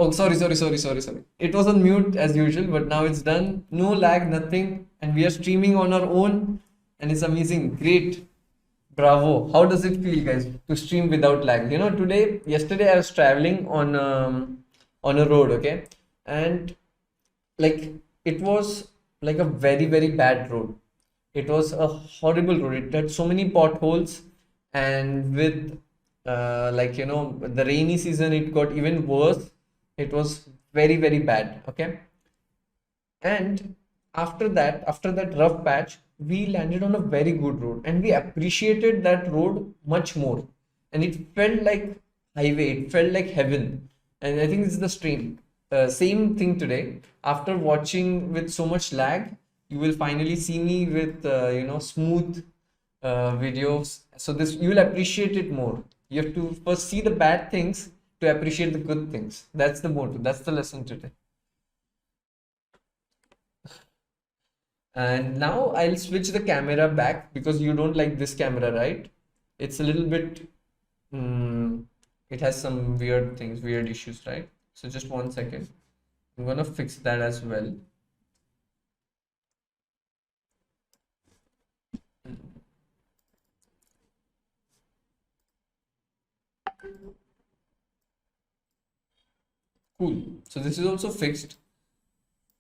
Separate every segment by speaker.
Speaker 1: Oh, sorry. It was on mute as usual, but now it's done. No lag, nothing. And we are streaming on our own. And it's amazing. Great. Bravo. How does it feel, guys, to stream without lag? Yesterday I was traveling on a road, okay? And like it was like a very, very bad road. It was a horrible road. It had so many potholes, and with the rainy season, it got even worse. It was very, very bad. Okay, and after that rough patch, we landed on a very good road, and we appreciated that road much more. And it felt like highway. It felt like heaven. And I think this is the stream. Same thing today. After watching with so much lag, you will finally see me with smooth videos. So this you will appreciate it more. You have to first see the bad things to appreciate the good things. That's the motto. That's the lesson today. And now I'll switch the camera back because you don't like this camera, right? It's a little bit, mm, it has some weird things, weird issues, right? So just 1 second. I'm gonna fix that as well. Cool. So this is also fixed.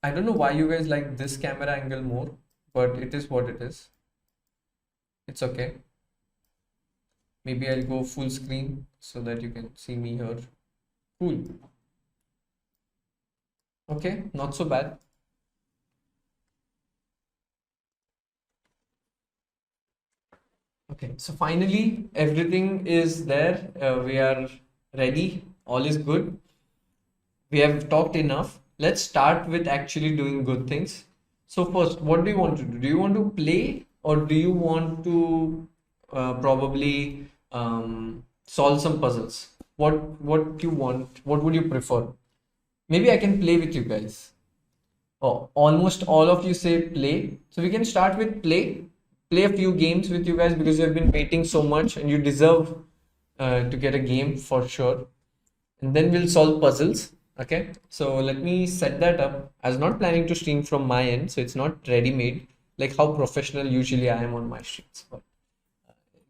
Speaker 1: I don't know why you guys like this camera angle more, but it is what it is. It's okay. Maybe I'll go full screen so that you can see me here. Cool. Okay, not so bad. Okay, so finally everything is there. We are ready. All is good. We have talked enough. Let's start with actually doing good things. So first, what do you want to do? Do you want to play or do you want to probably solve some puzzles? What you want? What would you prefer? Maybe I can play with you guys. Oh, almost all of you say play. So we can start with play. Play a few games with you guys because you have been waiting so much and you deserve to get a game for sure. And then we'll solve puzzles. Okay. So let me set that up. I was not planning to stream from my end, so it's not ready made like how professional usually I am on my streams. But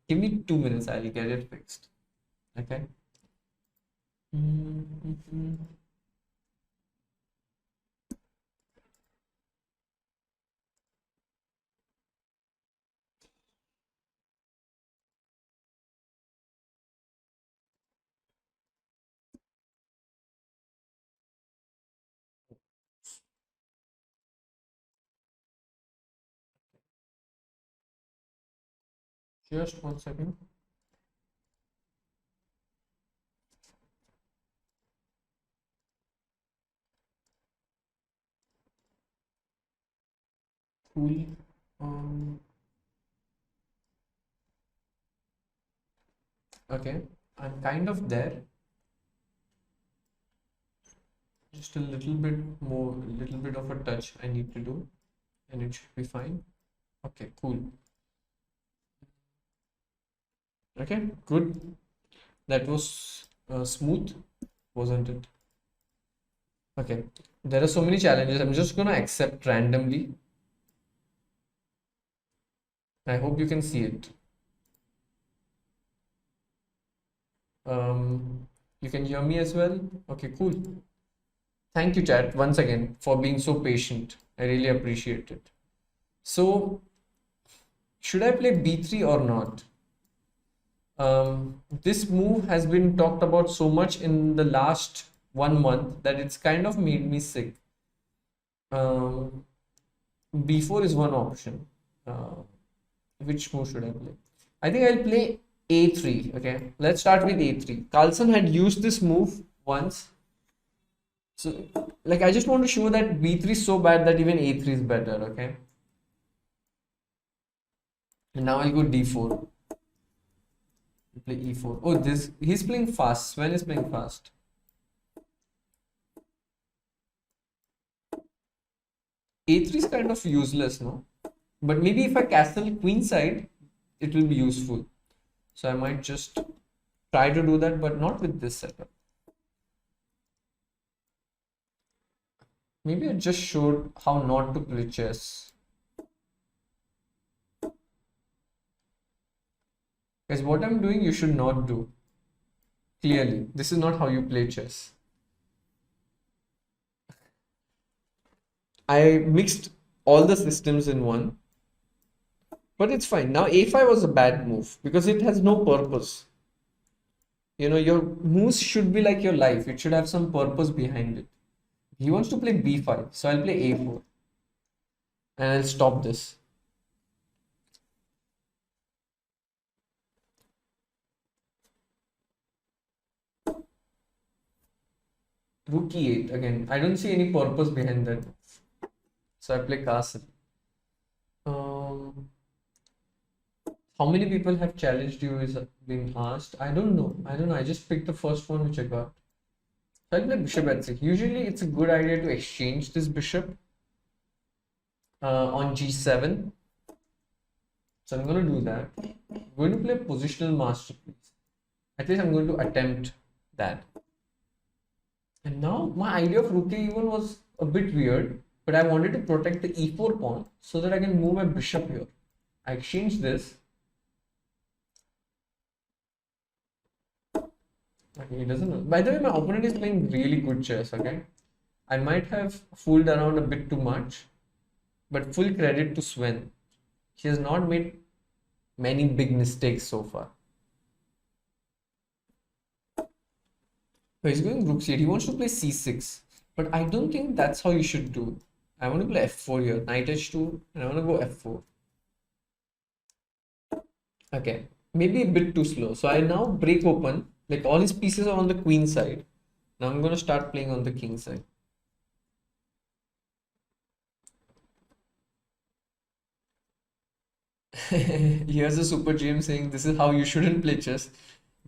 Speaker 1: give me 2 minutes, I'll get it fixed. Okay. Mhm. Just 1 second. Cool. Um, okay, I'm kind of there. Just a little bit more, a little bit of a touch I need to do, and it should be fine. Okay, cool. Okay, good. That was smooth, wasn't it? Okay, there are so many challenges. I'm just gonna accept randomly. I hope you can see it. You can hear me as well. Okay, cool. Thank you, chat, once again for being so patient. I really appreciate it. So, should I play b3 or not? This move has been talked about so much in the last 1 month that it's kind of made me sick. Um, b4 is one option. Uh, which move should I play? I think I'll play a3. Okay, let's start with a3. Carlsen had used this move once. So, like, I just want to show that b3 is so bad that even a3 is better. Okay, and now I'll go d4. Play e4. Oh, this he's playing fast. Sven is playing fast. A3 is kind of useless, no? But maybe if I castle queenside, it will be useful. So I might just try to do that, but not with this setup. Maybe I just showed how not to play chess. Because what I'm doing, you should not do. Clearly, this is not how you play chess. I mixed all the systems in one, but it's fine. Now a5 was a bad move because it has no purpose. Your moves should be like your life. It should have some purpose behind it. He wants to play b5, so I'll play a4 and I'll stop this. Rook e8 again. I don't see any purpose behind that. So I play castle. Um, how many people have challenged you is being asked. I don't know. I just picked the first one which I got. So I'll play bishop h6. Usually it's a good idea to exchange this bishop on g7. So I'm going to do that. I'm going to play positional masterpiece. At least I'm going to attempt that. And now my idea of rook e1 was a bit weird, but I wanted to protect the e4 pawn so that I can move my bishop here. I exchanged this. Okay, he doesn't know. By the way, my opponent is playing really good chess, okay? I might have fooled around a bit too much, but full credit to Sven. He has not made many big mistakes so far. So he's going rook c8. He wants to play c6, but I don't think that's how you should do. I want to play f4 here, knight h2, and I want to go f4. Okay, maybe a bit too slow. So I now break open. Like all his pieces are on the queen side. Now I'm going to start playing on the king side. Here's a super GM saying this is how you shouldn't play chess.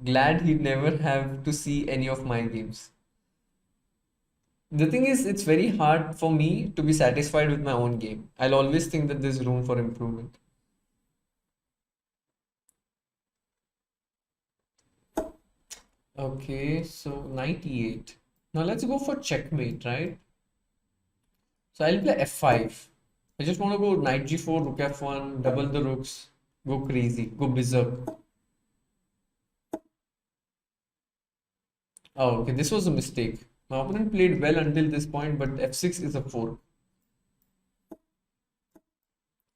Speaker 1: Glad he'd never have to see any of my games. The thing is, it's very hard for me to be satisfied with my own game. I'll always think that there's room for improvement. Okay, so knight e8. Now let's go for checkmate, right? So I'll play f5. I just want to go knight g4, rook f1, double the rooks, go crazy, go berserk. Oh, okay, this was a mistake. My opponent played well until this point, but f6 is a 4.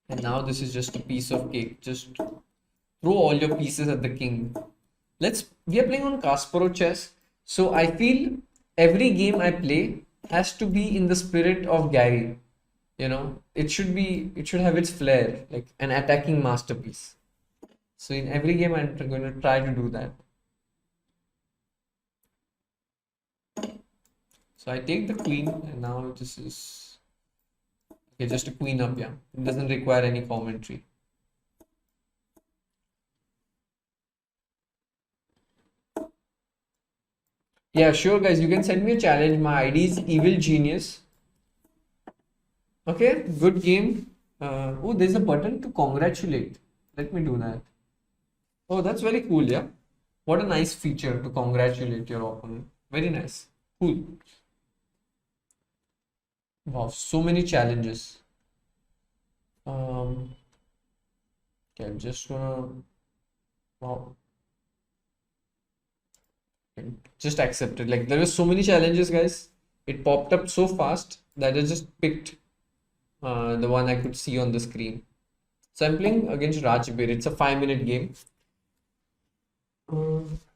Speaker 1: And now this is just a piece of cake. Just throw all your pieces at the king. We are playing on Kasparov chess. So I feel every game I play has to be in the spirit of Gary. It should have its flair, like an attacking masterpiece. So in every game I'm going to try to do that. So I take the queen, and now this is okay, just a queen up, yeah. It doesn't require any commentary. Yeah, sure guys, you can send me a challenge. My ID is Evil Genius. Okay, good game. Oh, there's a button to congratulate. Let me do that. Oh, that's very cool, yeah. What a nice feature to congratulate your opponent. Very nice. Cool. Wow, so many challenges. Okay, I'm just gonna. Wow. Okay, just accept it. Like there were so many challenges, guys. It popped up so fast that I just picked the one I could see on the screen. So I'm playing against Rajbir. It's a 5-minute game.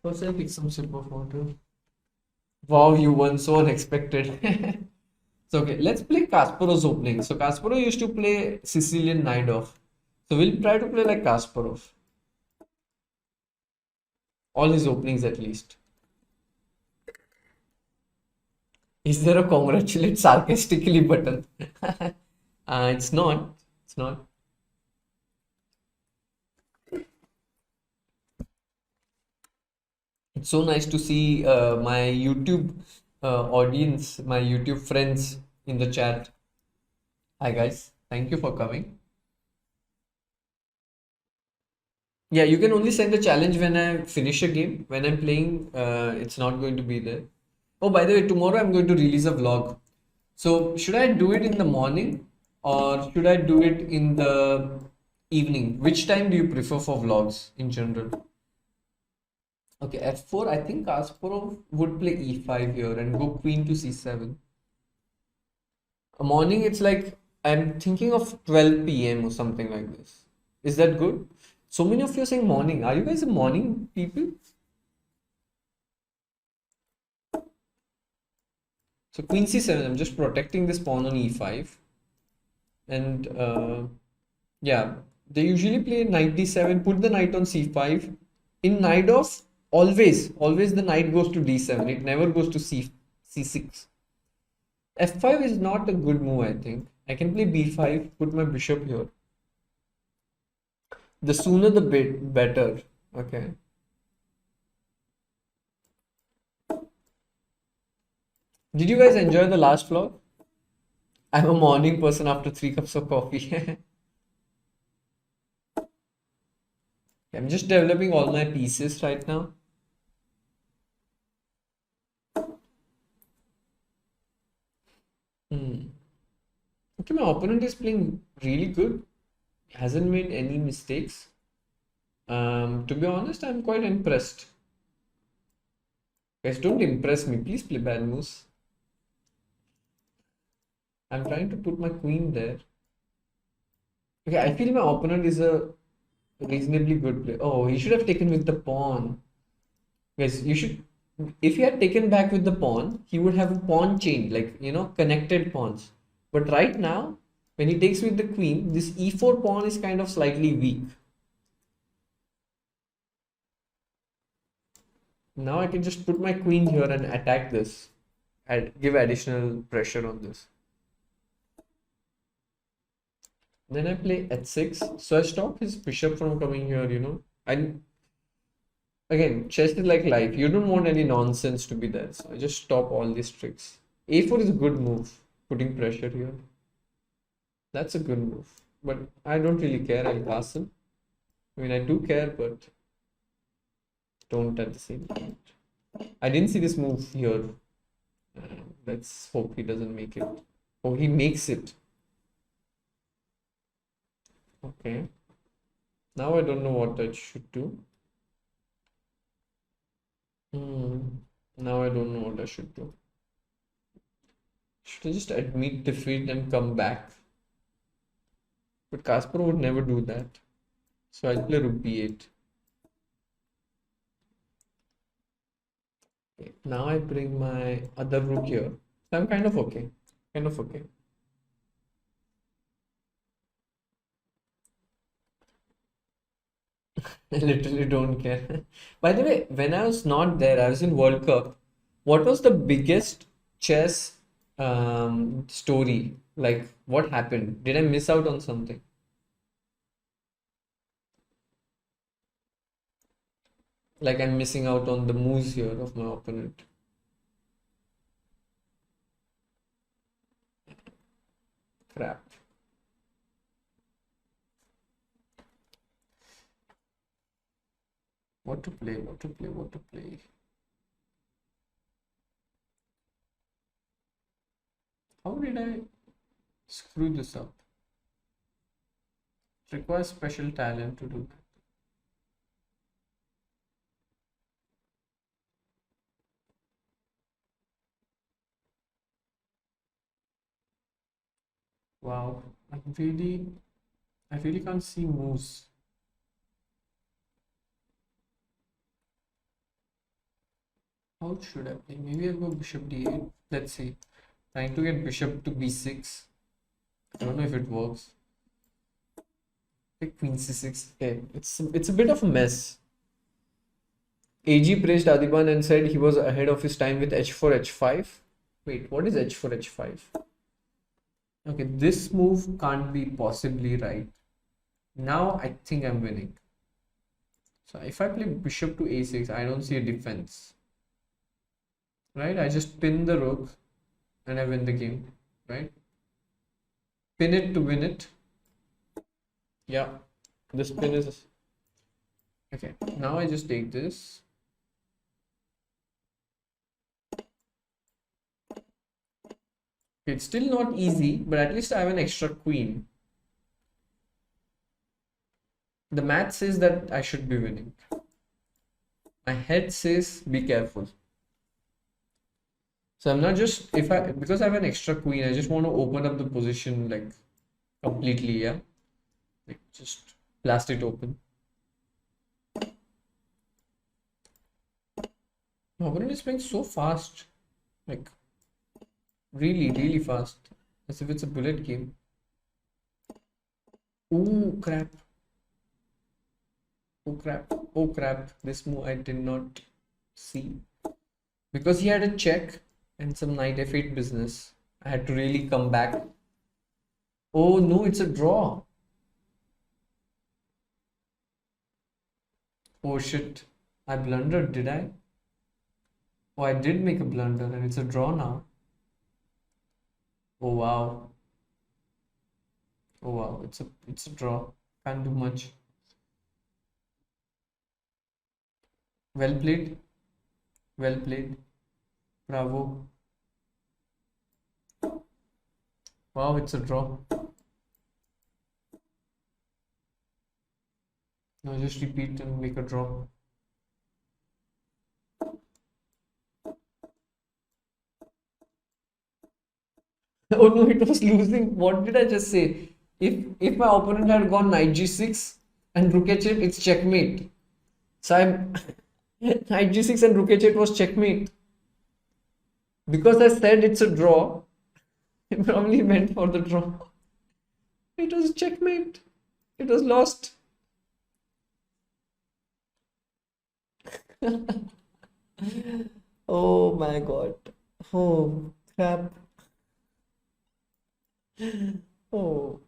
Speaker 1: First I'll pick some sip of water. Wow, you won so unexpected. So okay, let's play Kasparov's opening. So Kasparov used to play Sicilian Naidov. So we'll try to play like Kasparov. All his openings at least. Is there a congratulate sarcastically button? It's not. It's not. It's so nice to see my YouTube audience, my YouTube friends in the chat. Hi guys, thank you for coming. Yeah, you can only send the challenge when I finish a game. When I'm playing, it's not going to be there. Oh, by the way, tomorrow I'm going to release a vlog. So should I do it in the morning or should I do it in the evening? Which time do you prefer for vlogs in general? Okay, f4, I think Kasparov would play e5 here and go queen to c7. A morning, it's like I'm thinking of 12 p.m. or something like this. Is that good? So many of you are saying morning. Are you guys a morning people? So queen c7, I'm just protecting this pawn on e5. And yeah, they usually play knight d7, put the knight on c5. In knight off, always the knight goes to d7. It never goes to c6. f5 is not a good move, I think. I can play b5, put my bishop here. The sooner the bit better. Okay. Did you guys enjoy the last vlog? I'm a morning person after 3 cups of coffee. I'm just developing all my pieces right now. Hmm. Okay, my opponent is playing really good. Hasn't made any mistakes. To be honest, I'm quite impressed. Guys, don't impress me. Please play bad moves. I'm trying to put my queen there. Okay, I feel my opponent is a reasonably good player. Oh, he should have taken with the pawn. Guys, you should. If he had taken back with the pawn, he would have a pawn chain, like, connected pawns. But right now, when he takes with the queen, this e4 pawn is kind of slightly weak. Now I can just put my queen here and attack this and give additional pressure on this. Then I play h6. So I stop his bishop from coming here. And again, chess is like life. You don't want any nonsense to be there. So I just stop all these tricks. a4 is a good move, putting pressure here. That's a good move. But I don't really care. I'll pass him. I mean, I do care, but don't at the same time. I didn't see this move here. Let's hope he doesn't make it. Oh, he makes it. Okay. Now I don't know what I should do. Now I don't know what I should do. Should I just admit defeat and come back? But Kasparov would never do that. So I'll play rook b8. Okay. Now I bring my other rook here. So I'm kind of okay. Kind of okay. I literally don't care. By the way, when I was not there, I was in World Cup. What was the biggest chess story? Like, what happened? Did I miss out on something? Like, I'm missing out on the moves here of my opponent. Crap. What to play? What to play? What to play? How did I screw this up? It requires special talent to do that. Wow, I really can't see moves. How should I play? Maybe I'll go bishop d8. Let's see. Trying to get bishop to b6. I don't know if it works. Take queen c6. Okay, it's a bit of a mess. AG praised Adiban and said he was ahead of his time with h4 h5. Wait, what is h4 h5? Okay, this move can't be possibly right. Now I think I'm winning. So if I play bishop to a6, I don't see a defense. Right? I just pin the rook and I win the game. Right? Pin it to win it. Yeah. This pin is... Okay. Now I just take this. It's still not easy, but at least I have an extra queen. The math says that I should be winning. My head says be careful. So I'm not just, if I, because I have an extra queen, I just want to open up the position like completely, yeah? Like just blast it open. My opponent is playing so fast, like really, really fast, as if it's a bullet game. Oh crap. Oh crap. Oh crap. This move I did not see. Because he had a check and some knight f8 business, I had to really come back. Oh no, it's a draw. Oh shit. I blundered, did I? Oh, I did make a blunder and it's a draw now. Oh wow. Oh wow, it's a draw. Can't do much. Well played. Well played. Bravo. Wow, it's a draw. Now just repeat and make a draw. Oh no, it was losing. What did I just say? If my opponent had gone knight g6 and rook h8, it's checkmate. So I'm knight g6 and rook h8 was checkmate. Because I said it's a draw, it probably meant for the draw. It was checkmate. It was lost. Oh my god. Oh crap. Oh,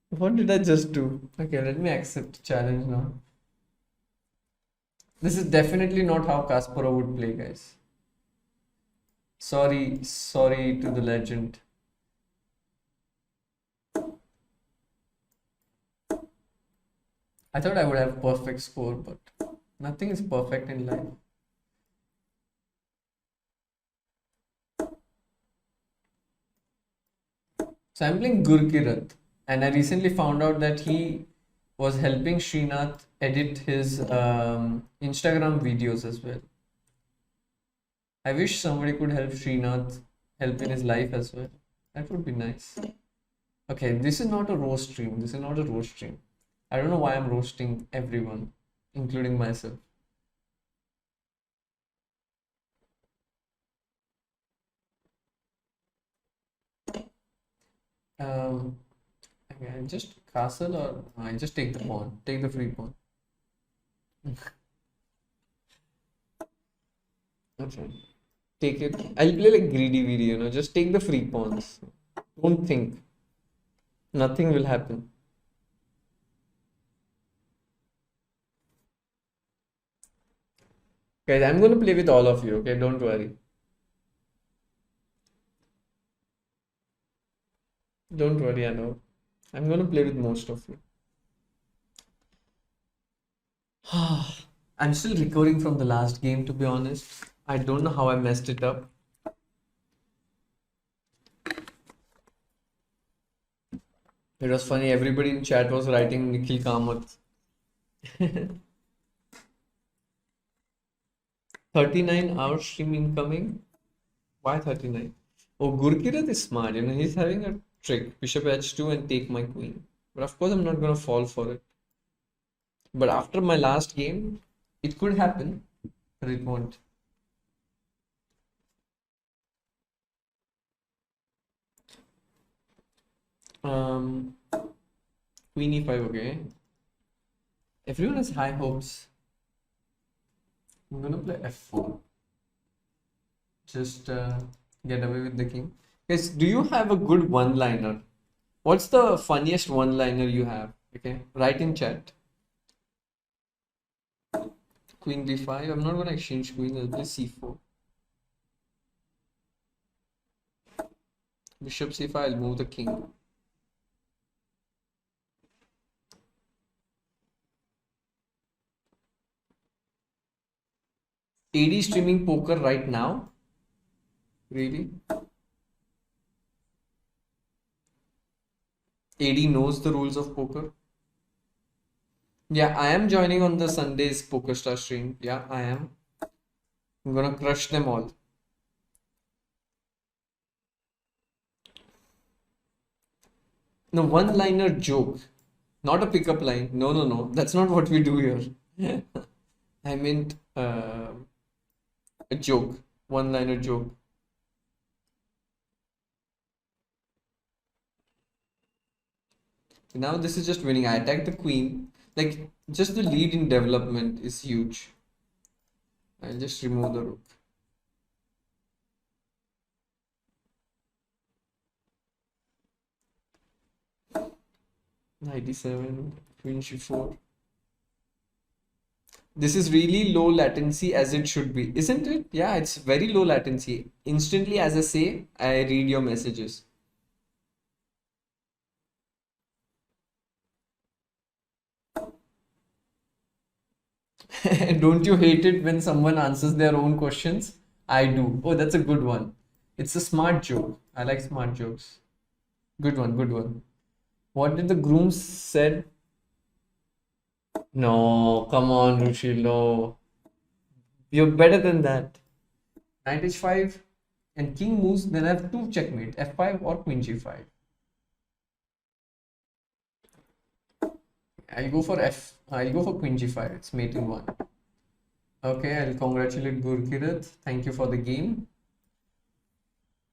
Speaker 1: what did I just do? Okay, let me accept challenge now. This is definitely not how Kasparov would play, guys. Sorry to the legend. I thought I would have perfect score, but nothing is perfect in life. So I'm playing Gurkirat, and I recently found out that he was helping Srinath edit his Instagram videos as well. I wish somebody could help Srinath help in his life as well. That would be nice. Okay, this is not a roast stream. This is not a roast stream. I don't know why I'm roasting everyone, including myself. Um, okay, just castle or I just take the pawn. Take the free pawn. Okay. Take it. I'll play like greedy video, just take the free pawns. Don't think. Nothing will happen. Guys, I'm gonna play with all of you, okay? Don't worry. Don't worry, I know. I'm gonna play with most of you. I'm still recovering from the last game, to be honest. I don't know how I messed it up. It was funny, everybody in chat was writing Nikhil Kamath. 39 hours stream incoming. Why 39? Oh, Gurkirat is smart, he's having a trick. Bishop h2 and take my queen. But of course, I'm not gonna fall for it. But after my last game, it could happen, but it won't. Queen e5, okay. Everyone has high hopes. I'm gonna play f4. Just get away with the king. Guys, do you have a good one-liner? What's the funniest one-liner you have? Okay, write in chat. Queen d5. I'm not gonna exchange queen. I'll play c4. Bishop c5. I'll move the king. AD streaming poker right now. Really? AD knows the rules of poker. Yeah, I am joining on the Sunday's Poker Star stream. Yeah, I am. I'm gonna crush them all. No, one-liner joke, not a pickup line. No, no, no. That's not what we do here. I meant a joke, one-liner joke. Now this is just winning. I attack the queen. Like, just the lead in development is huge. I'll just remove the rook. Knight queen g4. This is really low latency as it should be, isn't it? Yeah, it's very low latency. Instantly, as I say, I read your messages. Don't you hate it when someone answers their own questions? I do. Oh, that's a good one. It's a smart joke. I like smart jokes. Good one, good one. What did the groom said? No, come on, Rushil, no. You're better than that. Knight h5 and king moves, then I have two checkmate, f5 or queen g5. I'll go for queen g5. It's mate in one. Okay, I'll congratulate Gurkirat. Thank you for the game.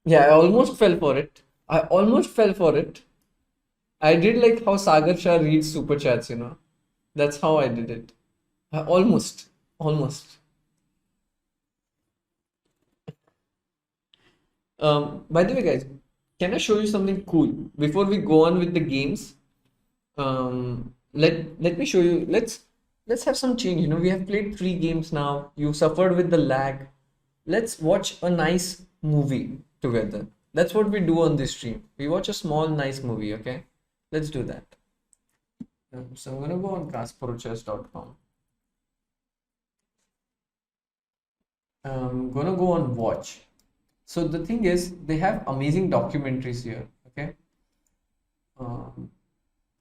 Speaker 1: Yeah, I almost fell for it. I did like how Sagar Shah reads super chats, you know. That's how I did it. Almost. By the way, guys, can I show you something cool before we go on with the games? Let me show you. Let's have some change. You know, we have played 3 games now. You suffered with the lag. Let's watch a nice movie together. That's what we do on this stream. We watch a small, nice movie. Okay, let's do that. So I'm gonna go on Kasparovchess.com. I'm gonna go on watch. So the thing is, they have amazing documentaries here. Okay,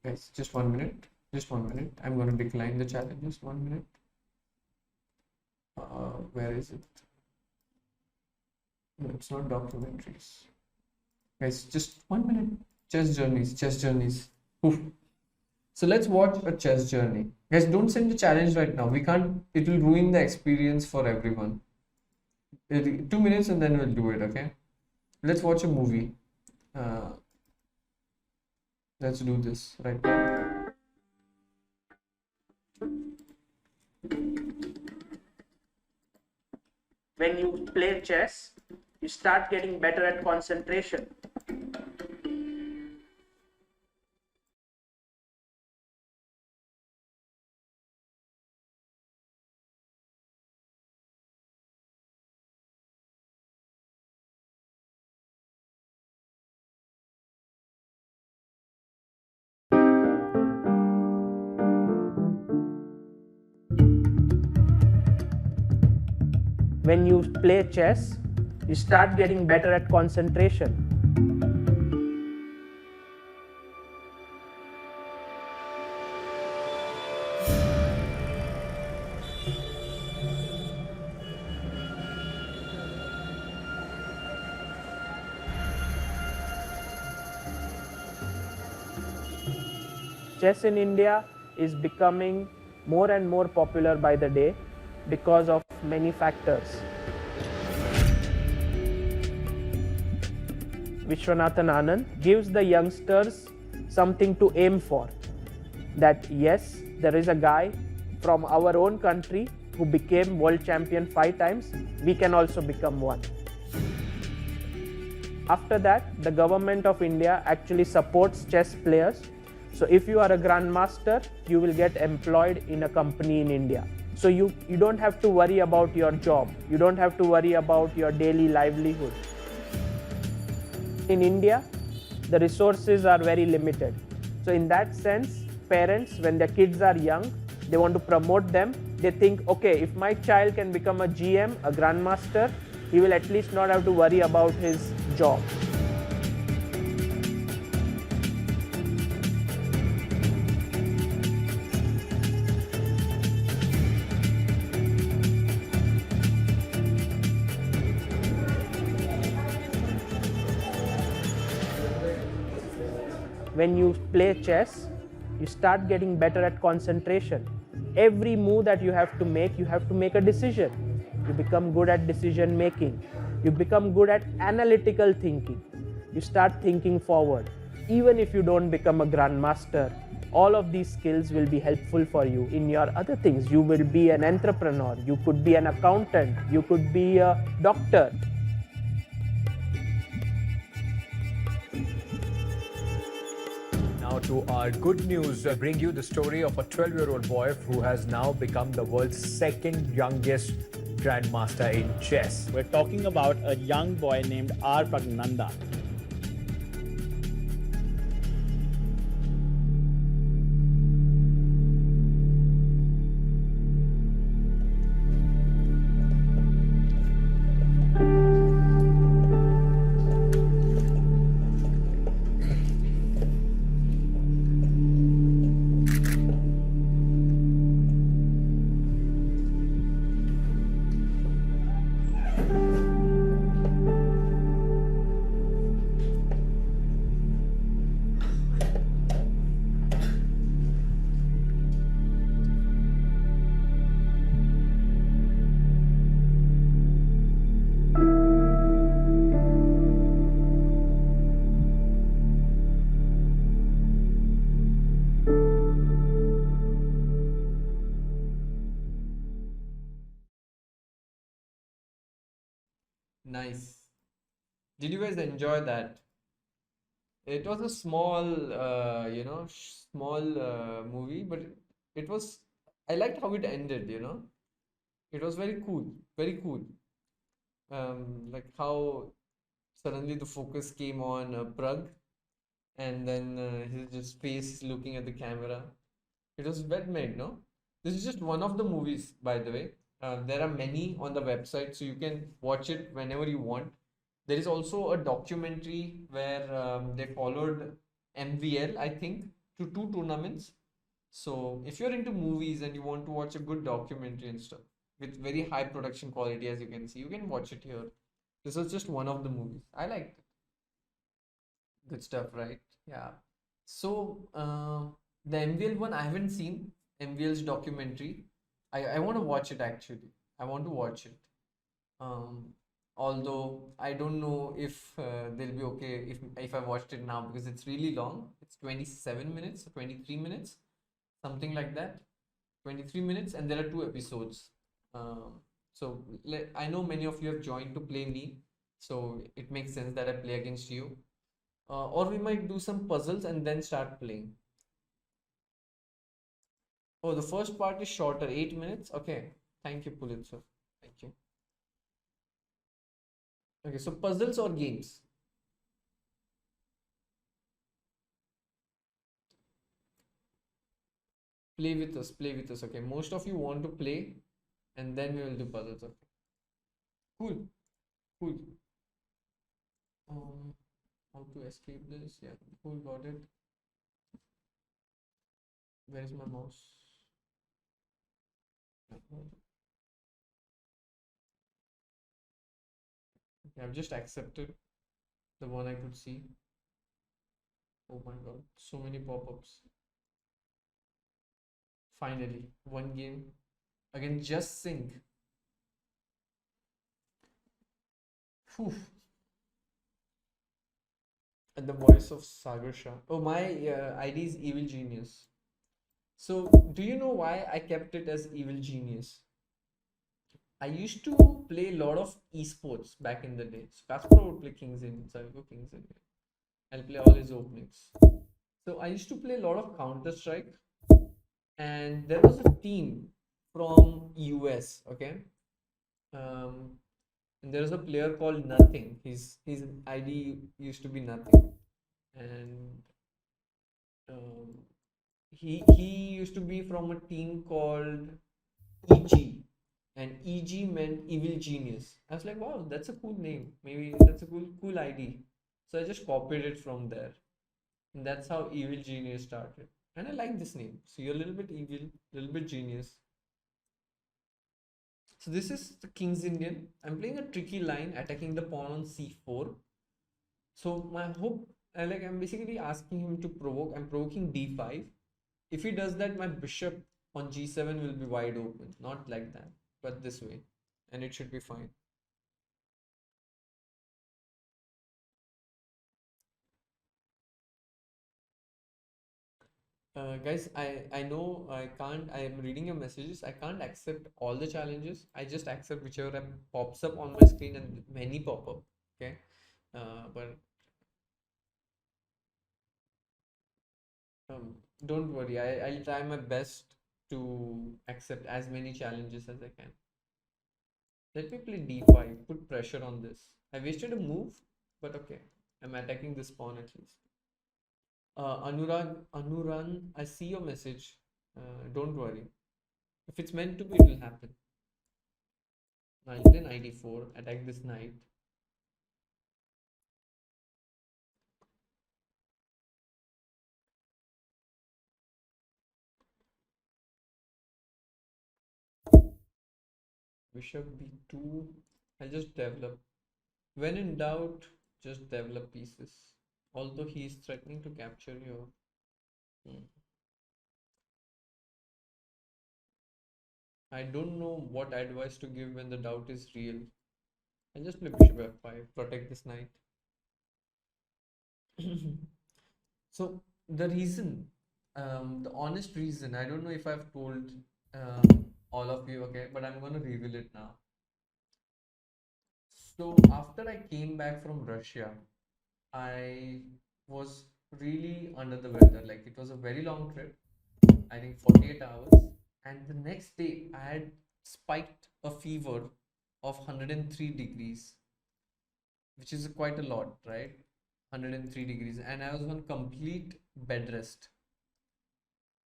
Speaker 1: guys, just 1 minute. I'm gonna decline the challenge. Just 1 minute. Where is it? No, it's not documentaries. Guys, just 1 minute. Chess journeys. Oof. So let's watch a chess journey. Guys, don't send the challenge right now. We can't, it will ruin the experience for everyone. 2 minutes and then we'll do it, okay? Let's watch a movie. Let's do this right now.
Speaker 2: When you play chess, you start getting better at concentration. When you play chess, you start getting better at concentration. Chess in India is becoming more and more popular by the day because of many factors. Vishwanathan Anand gives the youngsters something to aim for. That yes, there is a guy from our own country who became world champion 5 times, we can also become one. After that, the government of India actually supports chess players. So if you are a grandmaster, you will get employed in a company in India. So you don't have to worry about your job. You don't have to worry about your daily livelihood. In India, the resources are very limited. So in that sense, parents, when their kids are young, they want to promote them. They think, okay, if my child can become a GM, a grandmaster, he will at least not have to worry about his job. when you play chess, you start getting better at concentration. Every move that you have to make a decision. You become good at decision making. You become good at analytical thinking. You start thinking forward. Even if you don't become a grandmaster, all of these skills will be helpful for you in your other things. You will be an entrepreneur, you could be an accountant, you could be a doctor.
Speaker 3: Now to our good news, I bring you the story of a 12-year-old boy who has now become the world's second youngest grandmaster in chess.
Speaker 4: We're talking about a young boy named R. Pragnanda.
Speaker 1: Nice. Did you guys enjoy that? It was a small, small movie, but it was. I liked how it ended. It was very cool, very cool. Like how suddenly the focus came on Prag, and then his just face looking at the camera. It was well made, no? This is just one of the movies, by the way. There are many on the website, so you can watch it whenever you want. There is also a documentary where they followed MVL, I think, to two tournaments. So if you're into movies and you want to watch a good documentary and stuff with very high production quality, as you can see, you can watch it here. This was just one of the movies. I liked it. Good stuff, right? Yeah. So the MVL one I haven't seen. MVL's documentary. I want to watch it actually. I want to watch it. Um, Although I don't know if they'll be okay if I watched it now because it's really long. It's 27 minutes, 23 minutes, something like that. 23 minutes, and there are two episodes. So I know many of you have joined to play me, so it makes sense that I play against you. Or we might do some puzzles and then start playing. Oh, the first part is shorter, 8 minutes. Okay. Thank you, Pulitzer. Thank you. Okay, so puzzles or games? Play with us, play with us. Okay, most of you want to play, and then we will do puzzles. Okay, cool, cool. Um, how to escape this? Yeah, cool, got it. Where is my mouse? Yeah, okay, I've just accepted the one I could see. Oh my god, so many pop-ups. Finally, one game. Again, just sync. Phew. And the voice of Sagar Shah. Oh, my ID is Evil Genius. So, do you know why I kept it as Evil Genius? I used to play a lot of esports back in the day. So, Kasparov would play Kings in, so I'll go Kings in. I'll play all his openings. So, I used to play a lot of Counter Strike, and there was a team from US, okay? Um, and there was a player called Nothing. His ID used to be Nothing, and um, he used to be from a team called EG, and EG meant Evil Genius. I was like, wow, that's a cool name. Maybe that's a cool ID. So I just copied it from there, and that's how Evil Genius started. And I like this name. So you're a little bit evil, a little bit genius. So this is the King's Indian. I'm playing a tricky line, attacking the pawn on c4. So my hope I'm basically asking him to provoke. I'm provoking d5. If he does that, my bishop on g7 will be wide open. Not like that, but this way, and it should be fine. Guys, I know I can't. I am reading your messages. I can't accept all the challenges. I just accept whichever pops up on my screen, and many pop up. Okay, but don't worry. I'll try my best to accept as many challenges as I can. Let me play d5. Put pressure on this. I wasted a move, but okay. I'm attacking this pawn at least. Anuran, I see your message. Don't worry. If it's meant to be, it will happen. Now I'll play knight e4, attack this knight. Bishop b2. I'll just develop. When in doubt, just develop pieces. Although he is threatening to capture your. I don't know what advice to give when the doubt is real. I'll just play bishop f5, protect this knight. So the reason, the honest reason, I don't know if I've told all of you, okay, but I'm gonna reveal it now. So after I came back from Russia, I was really under the weather. Like it was a very long trip, I think 48 hours. And the next day, I had spiked a fever of 103 degrees, which is quite a lot, right? 103 degrees. And I was on complete bed rest.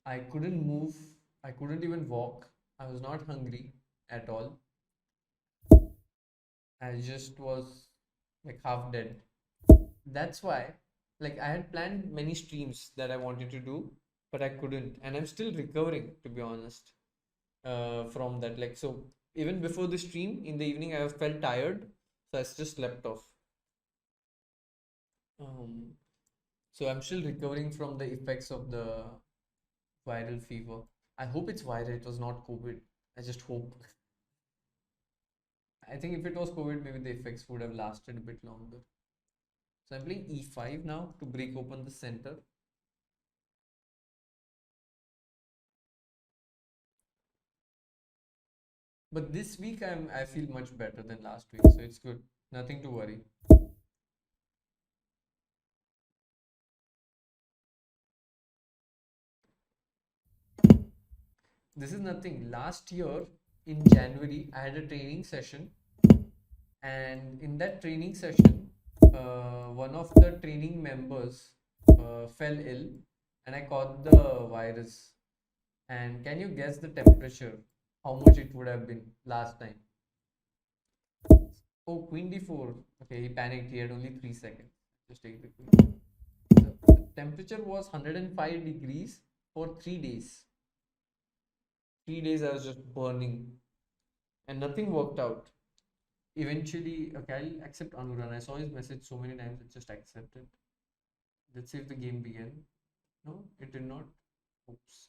Speaker 1: I couldn't move. I couldn't even walk. I was not hungry at all. I just was like half dead. That's why, like, I had planned many streams that I wanted to do, but I couldn't. And I'm still recovering, to be honest, from that. Like, so even before the stream in the evening, I felt tired. So I just slept off. Um, so I'm still recovering from the effects of the viral fever. I hope it's viral. It was not COVID. I just hope. I think if it was COVID, maybe the effects would have lasted a bit longer. So I'm playing e5 now to break open the center. But this week I feel much better than last week, so it's good. Nothing to worry. This is nothing. Last year in January, I had a training session, and in that training session, one of the training members fell ill, and I caught the virus. And can you guess the temperature? How much it would have been last time? Oh, queen d4. Okay, he panicked. He had only 3 seconds. Just take the queen. So the temperature was 105 degrees for 3 days. 3 days I was just burning, and nothing worked out. Eventually, okay, I'll accept Anuran. I saw his message so many times. I just accepted. Let's see if the game began. No, it did not. Oops.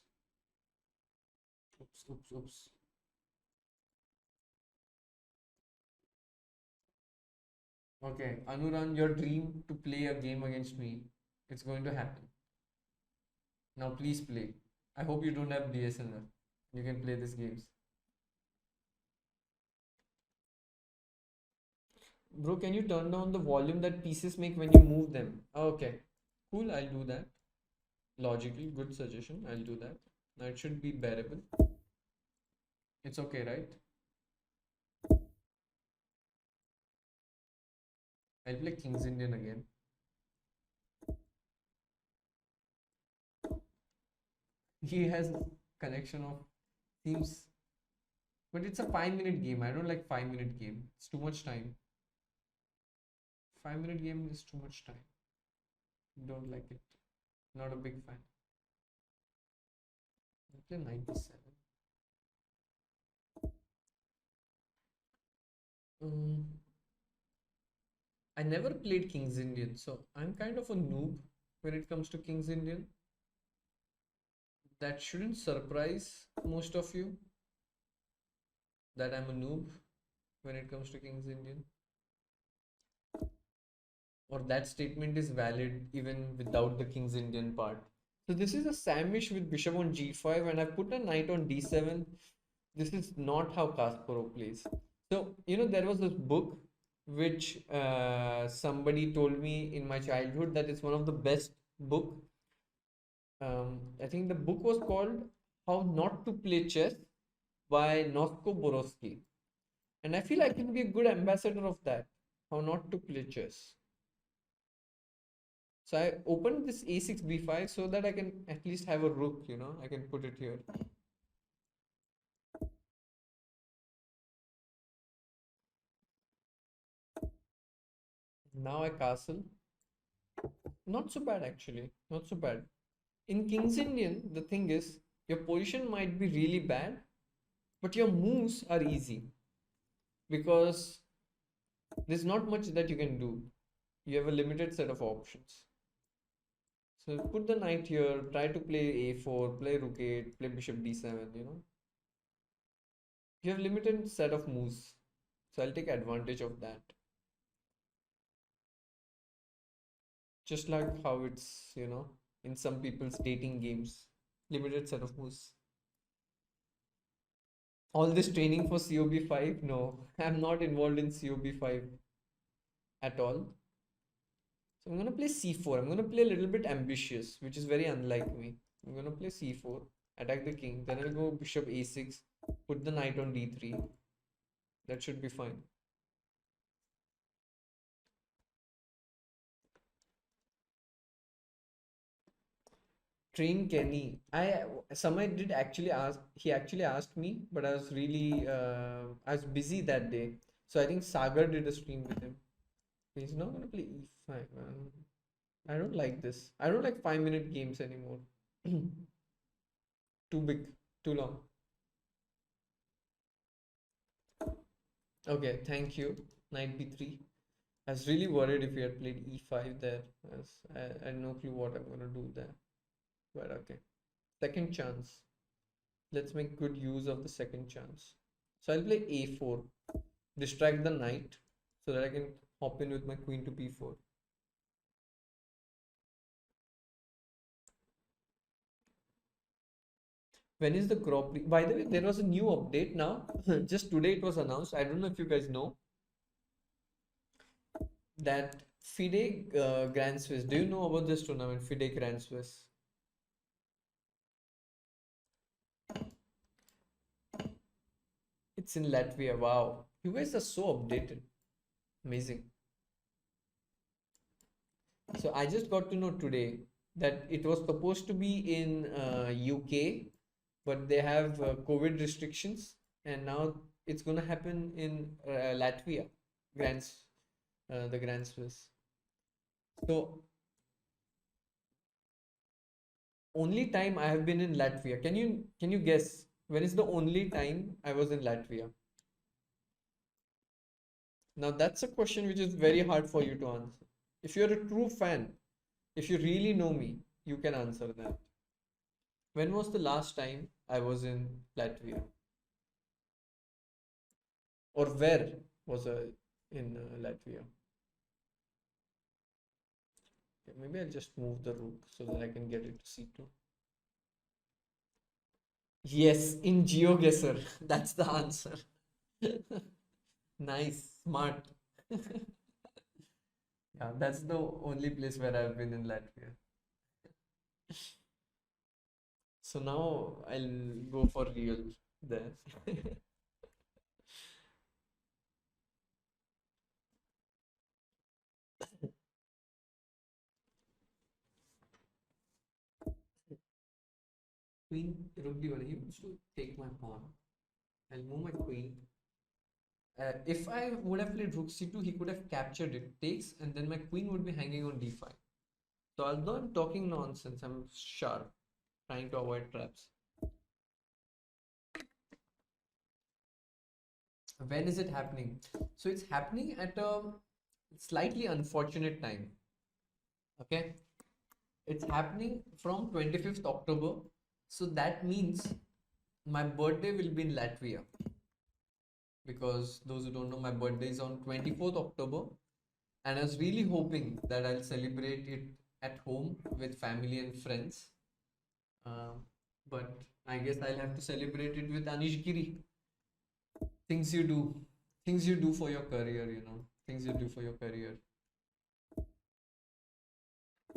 Speaker 1: Oops. Oops. Oops. Okay, Anuran, your dream to play a game against me, it's going to happen. Now please play. I hope you don't have DSLR. You can play these games. Bro, can you turn down the volume that pieces make when you move them? Okay, cool, I'll do that. Logically, good suggestion. I'll do that. Now it should be bearable. It's okay, right? I'll play King's Indian again. He has connection of themes, but it's a 5 minute game. I don't like 5 minute game. It's too much time. 5 minute game is too much time. Don't like it. Not a big fan. I play 97. Um, I never played King's Indian, so I'm kind of a noob when it comes to King's Indian. That shouldn't surprise most of you that I'm a noob when it comes to King's Indian. Or that statement is valid even without the King's Indian part. So this is a sandwich with bishop on g5 and I put a knight on d7. This is not how Kasparov plays. So, there was this book which somebody told me in my childhood that it's one of the best book. I think the book was called How Not to Play Chess by Nosko Borowski. And I feel I can be a good ambassador of that. How not to play chess. So I opened this a6 b5 so that I can at least have a rook, I can put it here. Now I castle. Not so bad actually, not so bad. In King's Indian, the thing is, your position might be really bad, but your moves are easy because there's not much that you can do. You have a limited set of options. So put the knight here, try to play a4, play rook 8, play bishop d7, You have limited set of moves. So I'll take advantage of that. Just like how it's, in some people's dating games. Limited set of moves. All this training for COB5? No, I'm not involved in COB5 at all. So I'm going to play c4. I'm going to play a little bit ambitious, which is very unlike me. I'm going to play c4, attack the king. Then I'll go bishop a6, put the knight on d3. That should be fine. Train Kenny. Somebody did actually ask. He actually asked me, but I was really I was busy that day. So I think Sagar did a stream with him. He's not gonna play e5. I don't like this. I don't like 5-minute games anymore. Too big, too long. Okay, thank you. Knight b3. I was really worried if he had played e5 there. I had no clue what I'm gonna do there. But okay. Second chance. Let's make good use of the second chance. So I'll play a4. Distract the knight so that I can hop in with my queen to b4. When is the Grand Prix? By the way, there was a new update now. Just today it was announced. I don't know if you guys know that FIDE Grand Swiss. Do you know about this tournament, FIDE Grand Swiss? It's in Latvia. Wow. You guys are so updated. Amazing. So I just got to know today that it was supposed to be in UK, but they have COVID restrictions, and now it's gonna happen in Latvia, the Grand Swiss. So only time I have been in Latvia. Can you guess when is the only time I was in Latvia? Now that's a question which is very hard for you to answer. If you're a true fan, if you really know me, you can answer that. When was the last time I was in Latvia? Or where was I in Latvia? Okay, maybe I'll just move the rook so that I can get it to c2. Yes, in GeoGuessr. That's the answer. Nice, smart. Yeah, that's the only place where I've been in Latvia. So now I'll go for real there. Queen rook d1. He wants to take my pawn. I'll move my queen. If I would have played rook c2, he could have captured it, takes, and then my queen would be hanging on d5. So although I'm talking nonsense, I'm sharp, trying to avoid traps. When is it happening? So it's happening at a slightly unfortunate time. Okay, it's happening from 25th October, so that means my birthday will be in Latvia. Because those who don't know, my birthday is on 24th October, and I was really hoping that I'll celebrate it at home with family and friends. Um, but I guess I'll have to celebrate it with Anish Giri. Things you do, things you do for your career, things you do for your career.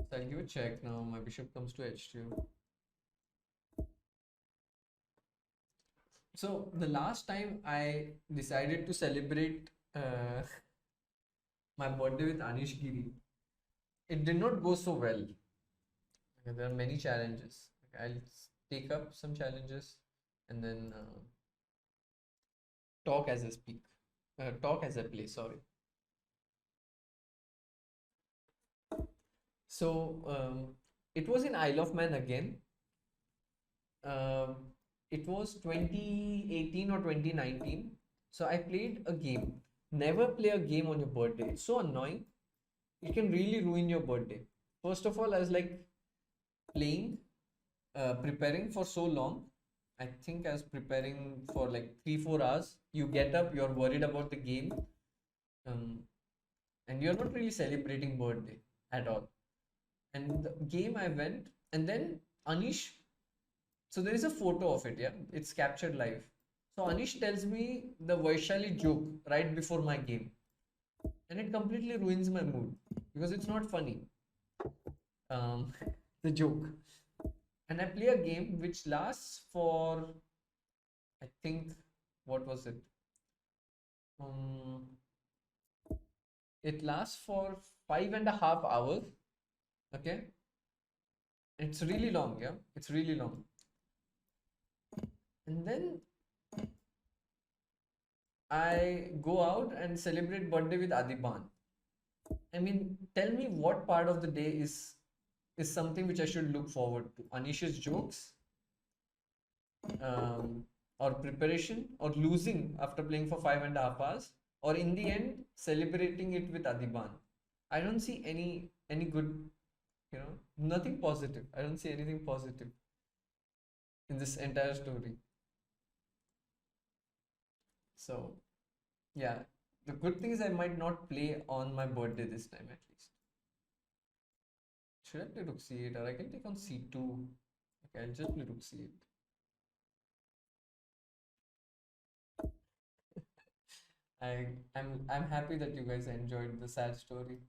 Speaker 1: So I'll give a check now. My bishop comes to h2. So the last time I decided to celebrate my birthday with Anish Giri, it did not go so well. Okay, there are many challenges. Okay, I'll take up some challenges and then talk as I speak. Talk as I play, sorry. So it was in Isle of Man again. Um, it was 2018 or 2019. So I played a game. Never play a game on your birthday. It's so annoying. It can really ruin your birthday. First of all, I was like playing, preparing for so long. I think I was preparing for like 3-4 hours. You get up, you're worried about the game, and you're not really celebrating birthday at all. And the game I went, and then Anish. So there is a photo of it, yeah. It's captured live. So Anish tells me the Vaishali joke right before my game, and it completely ruins my mood because it's not funny. Um, the joke. And I play a game which lasts for, I think, what was it? Um, it lasts for 5.5 hours. Okay, it's really long, yeah. It's really long. And then I go out and celebrate birthday with Adiban. I mean, tell me what part of the day is something which I should look forward to? Anish's jokes, or preparation, or losing after playing for 5.5 hours, or in the end celebrating it with Adiban. I don't see any good, nothing positive. I don't see anything positive in this entire story. So yeah, the good thing is I might not play on my birthday this time at least. Should I play rook c8, or I can take on c2? Okay, I'll just play rook c8. I'm happy that you guys enjoyed the sad story.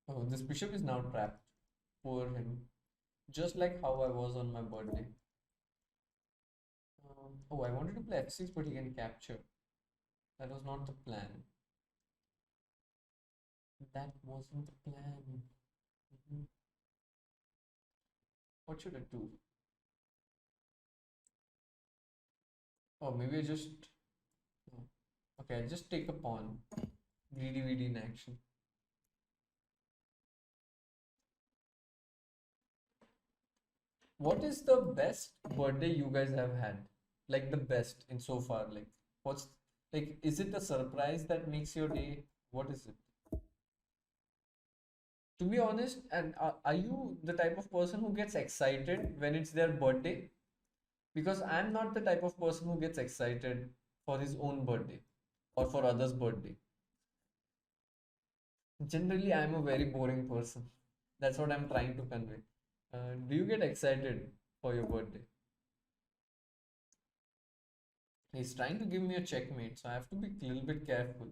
Speaker 1: Oh, this bishop is now trapped. Poor him. Just like how I was on my birthday. Oh, I wanted to play f6, but he can capture. That was not the plan. That wasn't the plan. What should I do? Oh, maybe I just. No. Okay, I'll just take a pawn. Greedy VD in action. What is the best birthday you guys have had? Like the best in so far? Like, what's like? Is it a surprise that makes your day? What is it? To be honest, and are you the type of person who gets excited when it's their birthday? Because I'm not the type of person who gets excited for his own birthday or for others' birthday. Generally, I'm a very boring person. That's what I'm trying to convey. Do you get excited for your birthday? He's trying to give me a checkmate, so I have to be a little bit careful.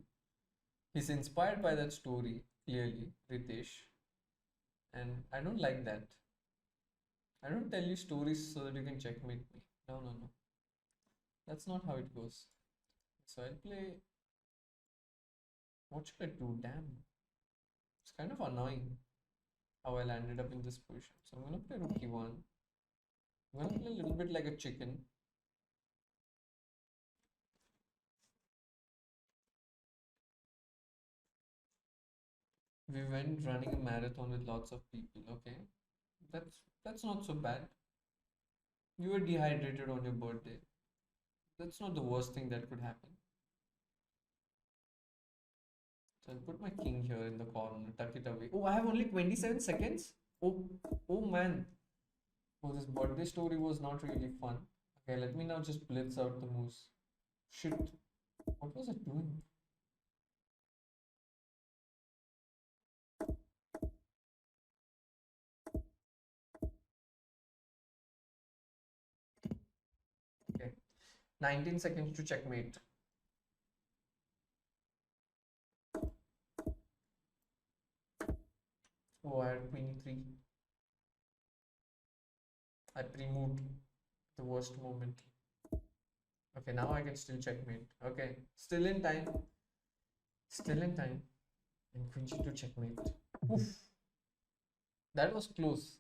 Speaker 1: He's inspired by that story, clearly, Ritesh. And I don't like that. I don't tell you stories so that you can checkmate me. No, no, no. That's not how it goes. So I'll play. What should I do? Damn. It's kind of annoying how I landed up in this position. So I'm gonna play rook e1. I'm gonna play a little bit like a chicken. We went running a marathon with lots of people. Okay, that's not so bad. You were dehydrated on your birthday. That's not the worst thing that could happen. So I'll put my king here in the corner, tuck it away. Oh, I have only 27 seconds? Oh, oh man. Oh, this birthday story was not really fun. Okay, let me now just blitz out the moose. Shit. What was it doing? Okay. 19 seconds to checkmate. Oh, I had 23. I pre-moved the worst moment. Okay, now I can still checkmate. Okay, still in time. Still in time. And queen g2 checkmate. Oof. That was close.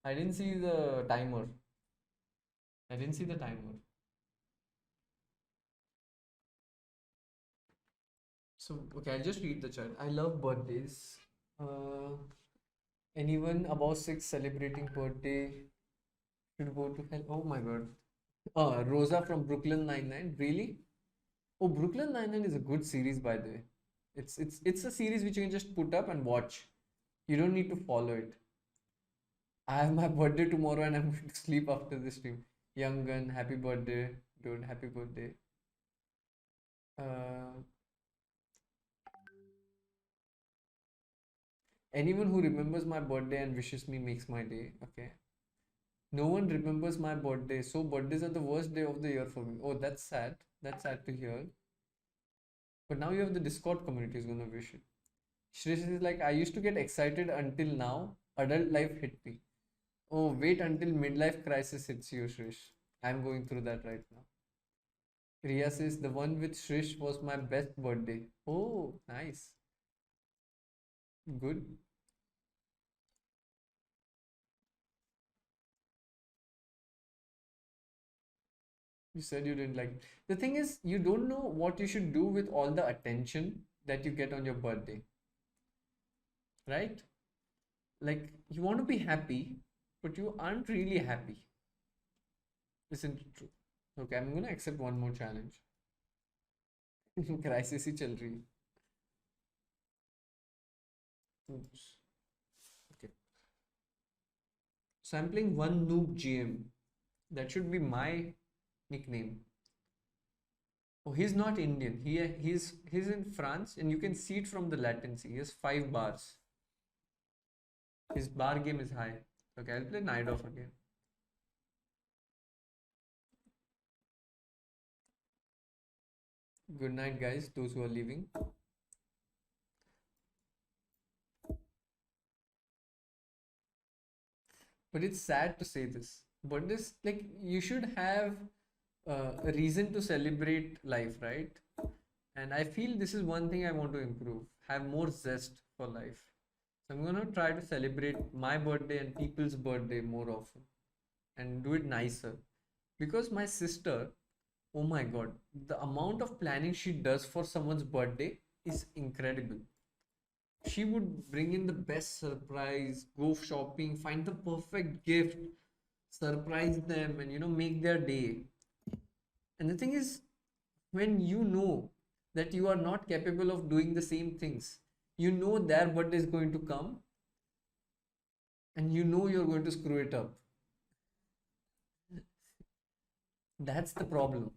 Speaker 1: I didn't see the timer. I didn't see the timer. So, okay, I'll just read the chat. I love birthdays. Anyone above 6 celebrating birthday should go to hell. Oh my god. Rosa from Brooklyn Nine-Nine. Really? Oh, Brooklyn Nine-Nine is a good series, by the way. It's a series which you can just put up and watch. You don't need to follow it. I have my birthday tomorrow and I'm going to sleep after this stream. Young Gun, happy birthday. Dude, happy birthday. Uh, Anyone who remembers my birthday and wishes me makes my day. Okay. No one remembers my birthday, so birthdays are the worst day of the year for me. Oh, that's sad. That's sad to hear. But now you have the Discord community is gonna wish it. Shrish is like, I used to get excited until now. Adult life hit me. Oh, wait until midlife crisis hits you, Shrish. I'm going through that right now. Riya says, the one with Shrish was my best birthday. Oh, nice. Good. You said you didn't like it. The thing is, you don't know what you should do with all the attention that you get on your birthday. Right? Like, you want to be happy, but you aren't really happy. Isn't it true? Okay, I'm gonna accept one more challenge. Crisis ही चल रही है. Oops. Okay. Sampling one noob GM. That should be my nickname. Oh, he's not Indian. He's in France, and you can see it from the latency. He has 5 bars. His bar game is high. Okay, I'll play Knight off again. Good night, guys. Those who are leaving. But it's sad to say this. But this, like, you should have a reason to celebrate life, right? And I feel this is one thing I want to improve. Have more zest for life. So I'm gonna try to celebrate my birthday and people's birthday more often and do it nicer. Because my sister, oh my god, the amount of planning she does for someone's birthday is incredible. She would bring in the best surprise, go shopping, find the perfect gift, surprise them, and make their day. And the thing is, when you know that you are not capable of doing the same things, you know their birthday is going to come, and you know you're going to screw it up. That's the problem.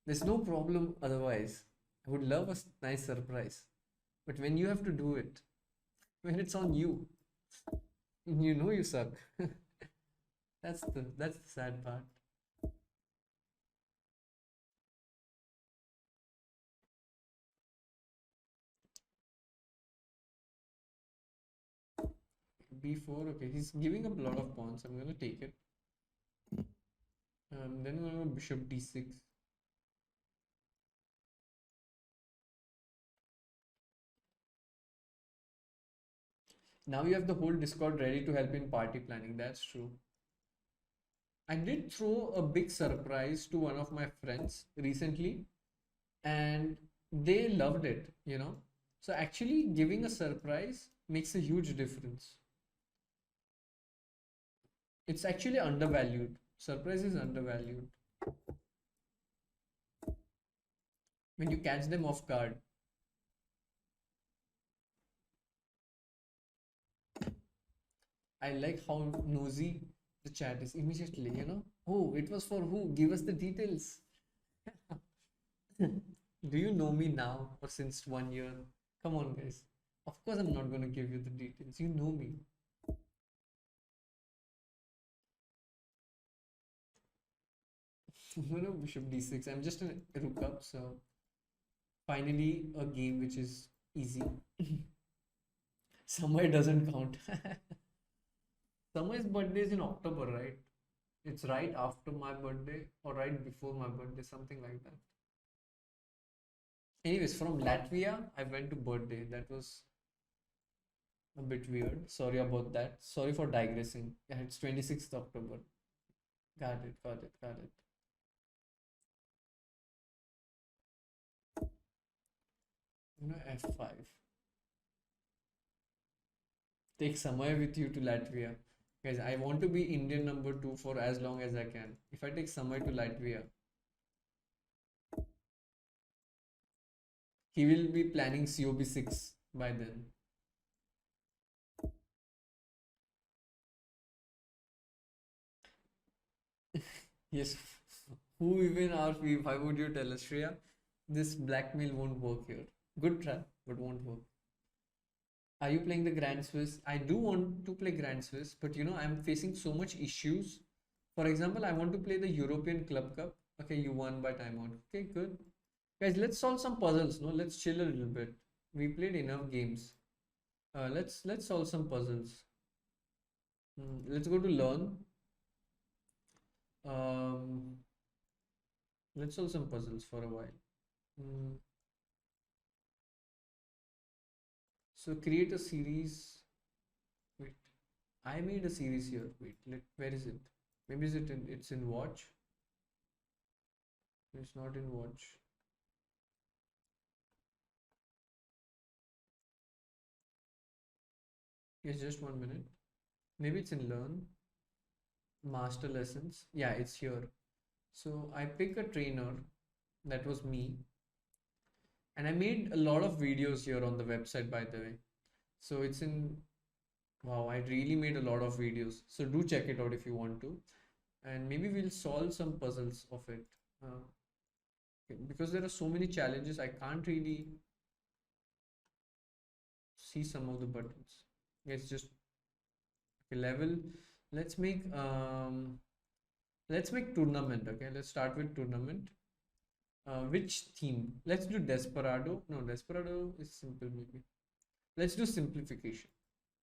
Speaker 1: There's no problem otherwise. I would love a nice surprise. But when you have to do it, when it's on you, you know you suck. That's the sad part. B4, okay, he's giving up a lot of pawns. I'm gonna take it. Then we're gonna go bishop d6. Now you have the whole Discord ready to help in party planning. That's true. I did throw a big surprise to one of my friends recently, and they loved it. So actually giving a surprise makes a huge difference. It's actually undervalued. Surprise is undervalued. When you catch them off guard. I like how nosy the chat is immediately, you know. Oh, it was for who? Give us the details. Do you know me now or since 1 year? Come on, guys. Of course, I'm not going to give you the details. You know me. No, bishop d6. I'm just a rook up, so finally a game which is easy. Somewhere doesn't count. Somewhere's birthday is in October, right? It's right after my birthday or right before my birthday, something like that. Anyways, from Latvia, I went to birthday. That was a bit weird. Sorry about that. Sorry for digressing. Yeah, it's 26th October. Got it, got it, got it. F5. Take Samay with you to Latvia. Guys, I want to be Indian number 2 for as long as I can. If I take Samay to Latvia, he will be planning COB6 by then. Yes, who even are we? Why would you tell us, Shreya? This blackmail won't work here. Good try, but won't work. Are you playing the Grand Swiss? I do want to play Grand Swiss, but you know, I'm facing so much issues. For example, I want to play the European Club Cup. Okay, you won by timeout. Okay, good. Guys, let's solve some puzzles. No, let's chill a little bit. We played enough games. Let's solve some puzzles. Let's go to learn. Um, let's solve some puzzles for a while. So create a series. Wait, I made a series here. Wait, where is it? Maybe it's in watch. It's not in watch. Yes, just 1 minute. Maybe it's in learn. Master lessons. Yeah, it's here. So I pick a trainer. That was me. And I made a lot of videos here on the website, by the way. So it's in, wow, I really made a lot of videos. So do check it out if you want to. And maybe we'll solve some puzzles of it. Because there are so many challenges, I can't really see some of the buttons. It's just okay, level. Let's make tournament. Okay, let's start with tournament. Which theme? Let's do Desperado. No, Desperado is simple maybe. Let's do simplification.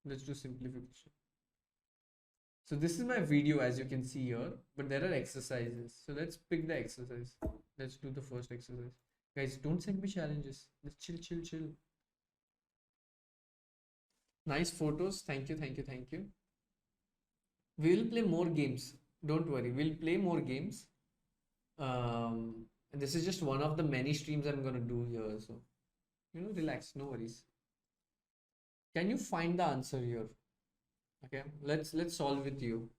Speaker 1: Let's do simplification. So this is my video as you can see here, but there are exercises. So let's pick the exercise. Let's do the first exercise. Guys, don't send me challenges. Let's chill, chill, chill. Nice photos. Thank you, thank you, thank you. We will play more games. Don't worry. We'll play more games. And this is just one of the many streams I'm gonna do here. So, you know, relax, no worries. Can you find the answer here? Okay, let's solve with you.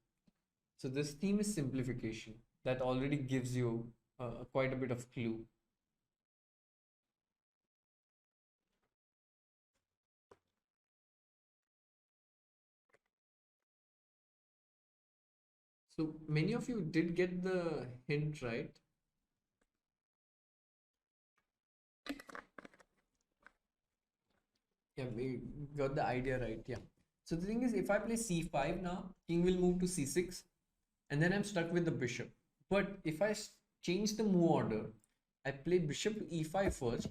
Speaker 1: So this theme is simplification. That already gives you quite a bit of clue. So many of you did get the hint, right? Yeah, we got the idea right. Yeah. So the thing is, if I play c5 now, king will move to c6, and then I'm stuck with the bishop. But if I change the move order, I play bishop to e5 first,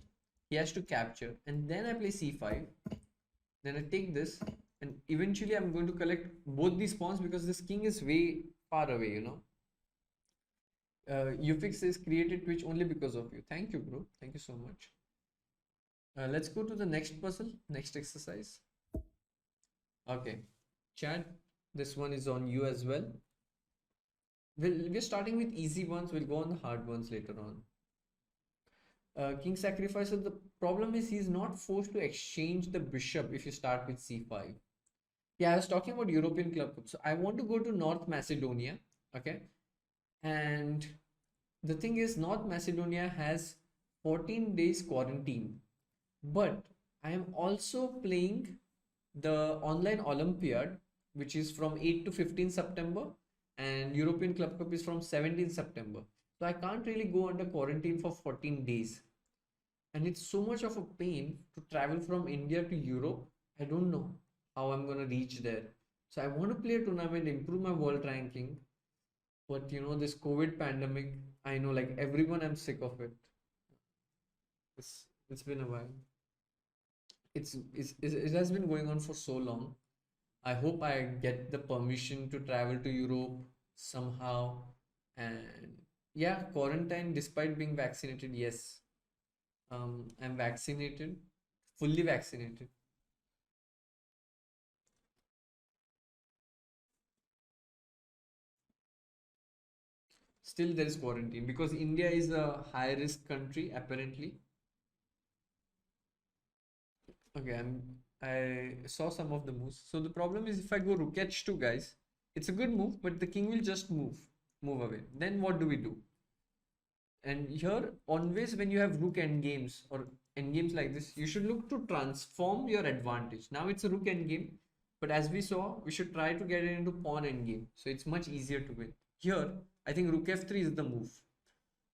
Speaker 1: he has to capture, and then I play c5, then I take this, and eventually I'm going to collect both these pawns because this king is way far away, you know. Ufix says created Twitch only because of you. Thank you, bro. Thank you so much. Let's go to the next puzzle, next exercise. Okay, chat, this one is on you as well. We're starting with easy ones. We'll go on the hard ones later on. King sacrifices. The problem is he's not forced to exchange the bishop if you start with c5. Yeah, I was talking about European Club Cup. So I want to go to North Macedonia. Okay, and the thing is, North Macedonia has 14 days quarantine. But I am also playing the online Olympiad which is from 8 to 15 September, and European Club Cup is from 17 September. So I can't really go under quarantine for 14 days. And it's so much of a pain to travel from India to Europe. I don't know how I'm gonna reach there. So I want to play a tournament, improve my world ranking. But this COVID pandemic, I know like everyone, I'm sick of it. It's been a while. It has been going on for so long. I hope I get the permission to travel to Europe somehow. And yeah, quarantine despite being vaccinated, yes. I'm vaccinated, fully vaccinated. Still there is quarantine because India is a high risk country apparently. Okay, I saw some of the moves. So the problem is if I go rook h2, guys, it's a good move, but the king will just move away. Then what do we do? And here, always when you have rook endgames or endgames like this, you should look to transform your advantage. Now it's a rook endgame, but as we saw, we should try to get it into pawn endgame. So it's much easier to win. Here, I think rook f3 is the move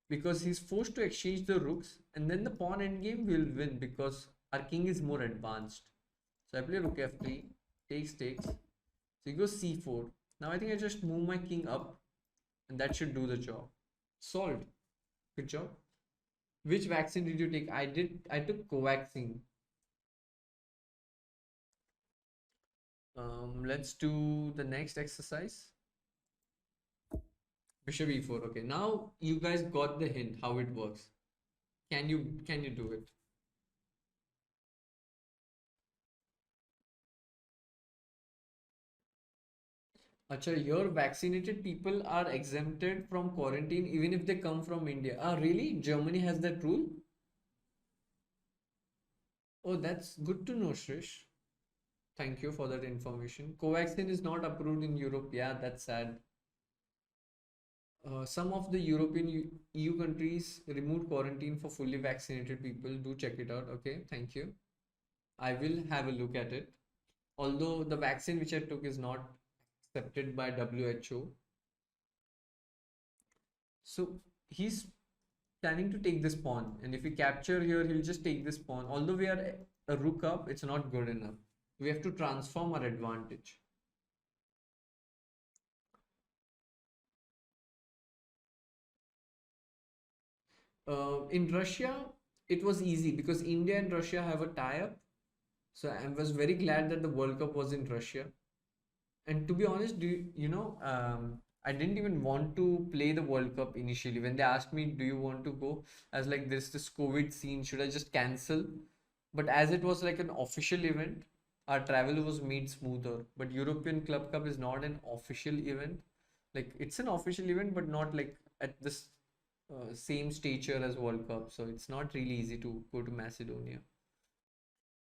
Speaker 1: because he's forced to exchange the rooks, and then the pawn endgame will win because our king is more advanced. So I play rook f3, takes. So he goes c4. Now I think I just move my king up, and that should do the job. Solved. Good job. Which vaccine did you take? I took Covaxin. Let's do the next exercise. Bishop e4. Okay, now you guys got the hint how it works. Can you do it? Acha, your vaccinated people are exempted from quarantine even if they come from India. Ah, really? Germany has that rule? Oh, that's good to know, Shrish. Thank you for that information. Covaxin is not approved in Europe. Yeah, that's sad. Some of the European EU countries removed quarantine for fully vaccinated people. Do check it out. Okay, thank you. I will have a look at it. Although the vaccine which I took is not accepted by WHO. So he's planning to take this pawn, and if we capture here, he'll just take this pawn. Although we are a rook up, it's not good enough. We have to transform our advantage. In Russia, it was easy because India and Russia have a tie-up. So I was very glad that the World Cup was in Russia. And to be honest, I didn't even want to play the World Cup initially. When they asked me, do you want to go? I was like, there's this COVID scene. Should I just cancel? But as it was like an official event, our travel was made smoother. But European Club Cup is not an official event. Like it's an official event, but not like at this same stature as World Cup. So it's not really easy to go to Macedonia.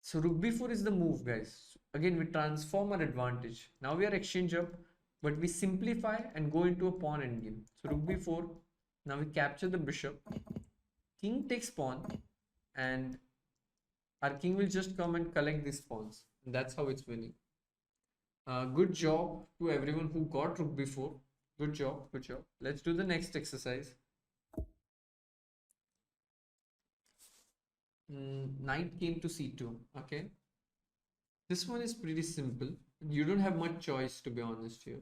Speaker 1: So rook b4 is the move, guys. Again, we transform our advantage. Now we are exchange up, but we simplify and go into a pawn endgame. So rook b4. Now we capture the bishop. King takes pawn, and our king will just come and collect these pawns. And that's how it's winning. Good job to everyone who got rook b4. Good job, good job. Let's do the next exercise. Knight came to c2. Okay, this one is pretty simple. You don't have much choice, to be honest here.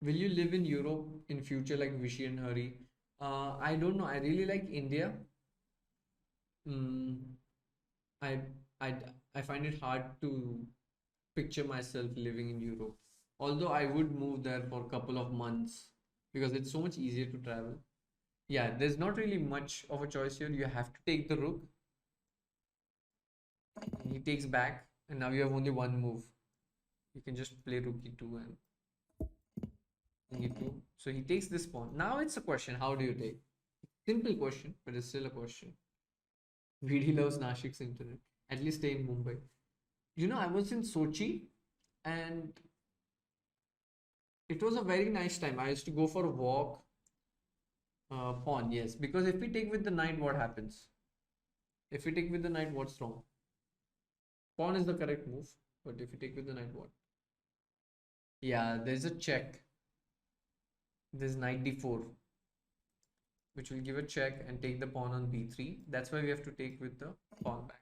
Speaker 1: Will you live in Europe in future like Vishy and Hari? I don't know. I really like India. Mm, I, I I find it hard to picture myself living in Europe. Although I would move there for a couple of months because it's so much easier to travel. Yeah, there's not really much of a choice here. You have to take the rook. He takes back, and now you have only one move. You can just play rook e2 and e2. So he takes this pawn. Now it's a question: how do you take? Simple question, but it's still a question. VD loves Nashik's internet. At least stay in Mumbai. I was in Sochi, and it was a very nice time. I used to go for a walk. Pawn, yes. Because if we take with the knight, what happens? If we take with the knight, what's wrong? Pawn is the correct move, but if you take with the knight, what? Yeah, there's a check. There's knight d4, which will give a check and take the pawn on b3. That's why we have to take with the pawn back.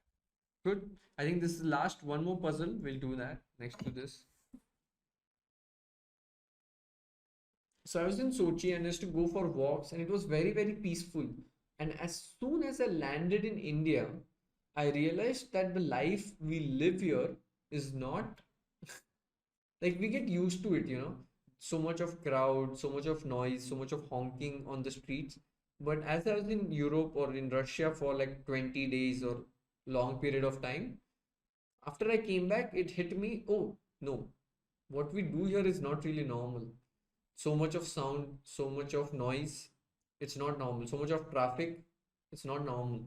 Speaker 1: Good. I think this is the last one more puzzle. We'll do that next to this. So I was in Sochi and I used to go for walks, and it was very, very peaceful. And as soon as I landed in India, I realized that the life we live here is not like we get used to it, so much of crowd, so much of noise, so much of honking on the streets. But as I was in Europe or in Russia for like 20 days or long period of time, after I came back, it hit me, oh no, what we do here is not really normal. So much of sound, so much of noise, it's not normal. So much of traffic, it's not normal.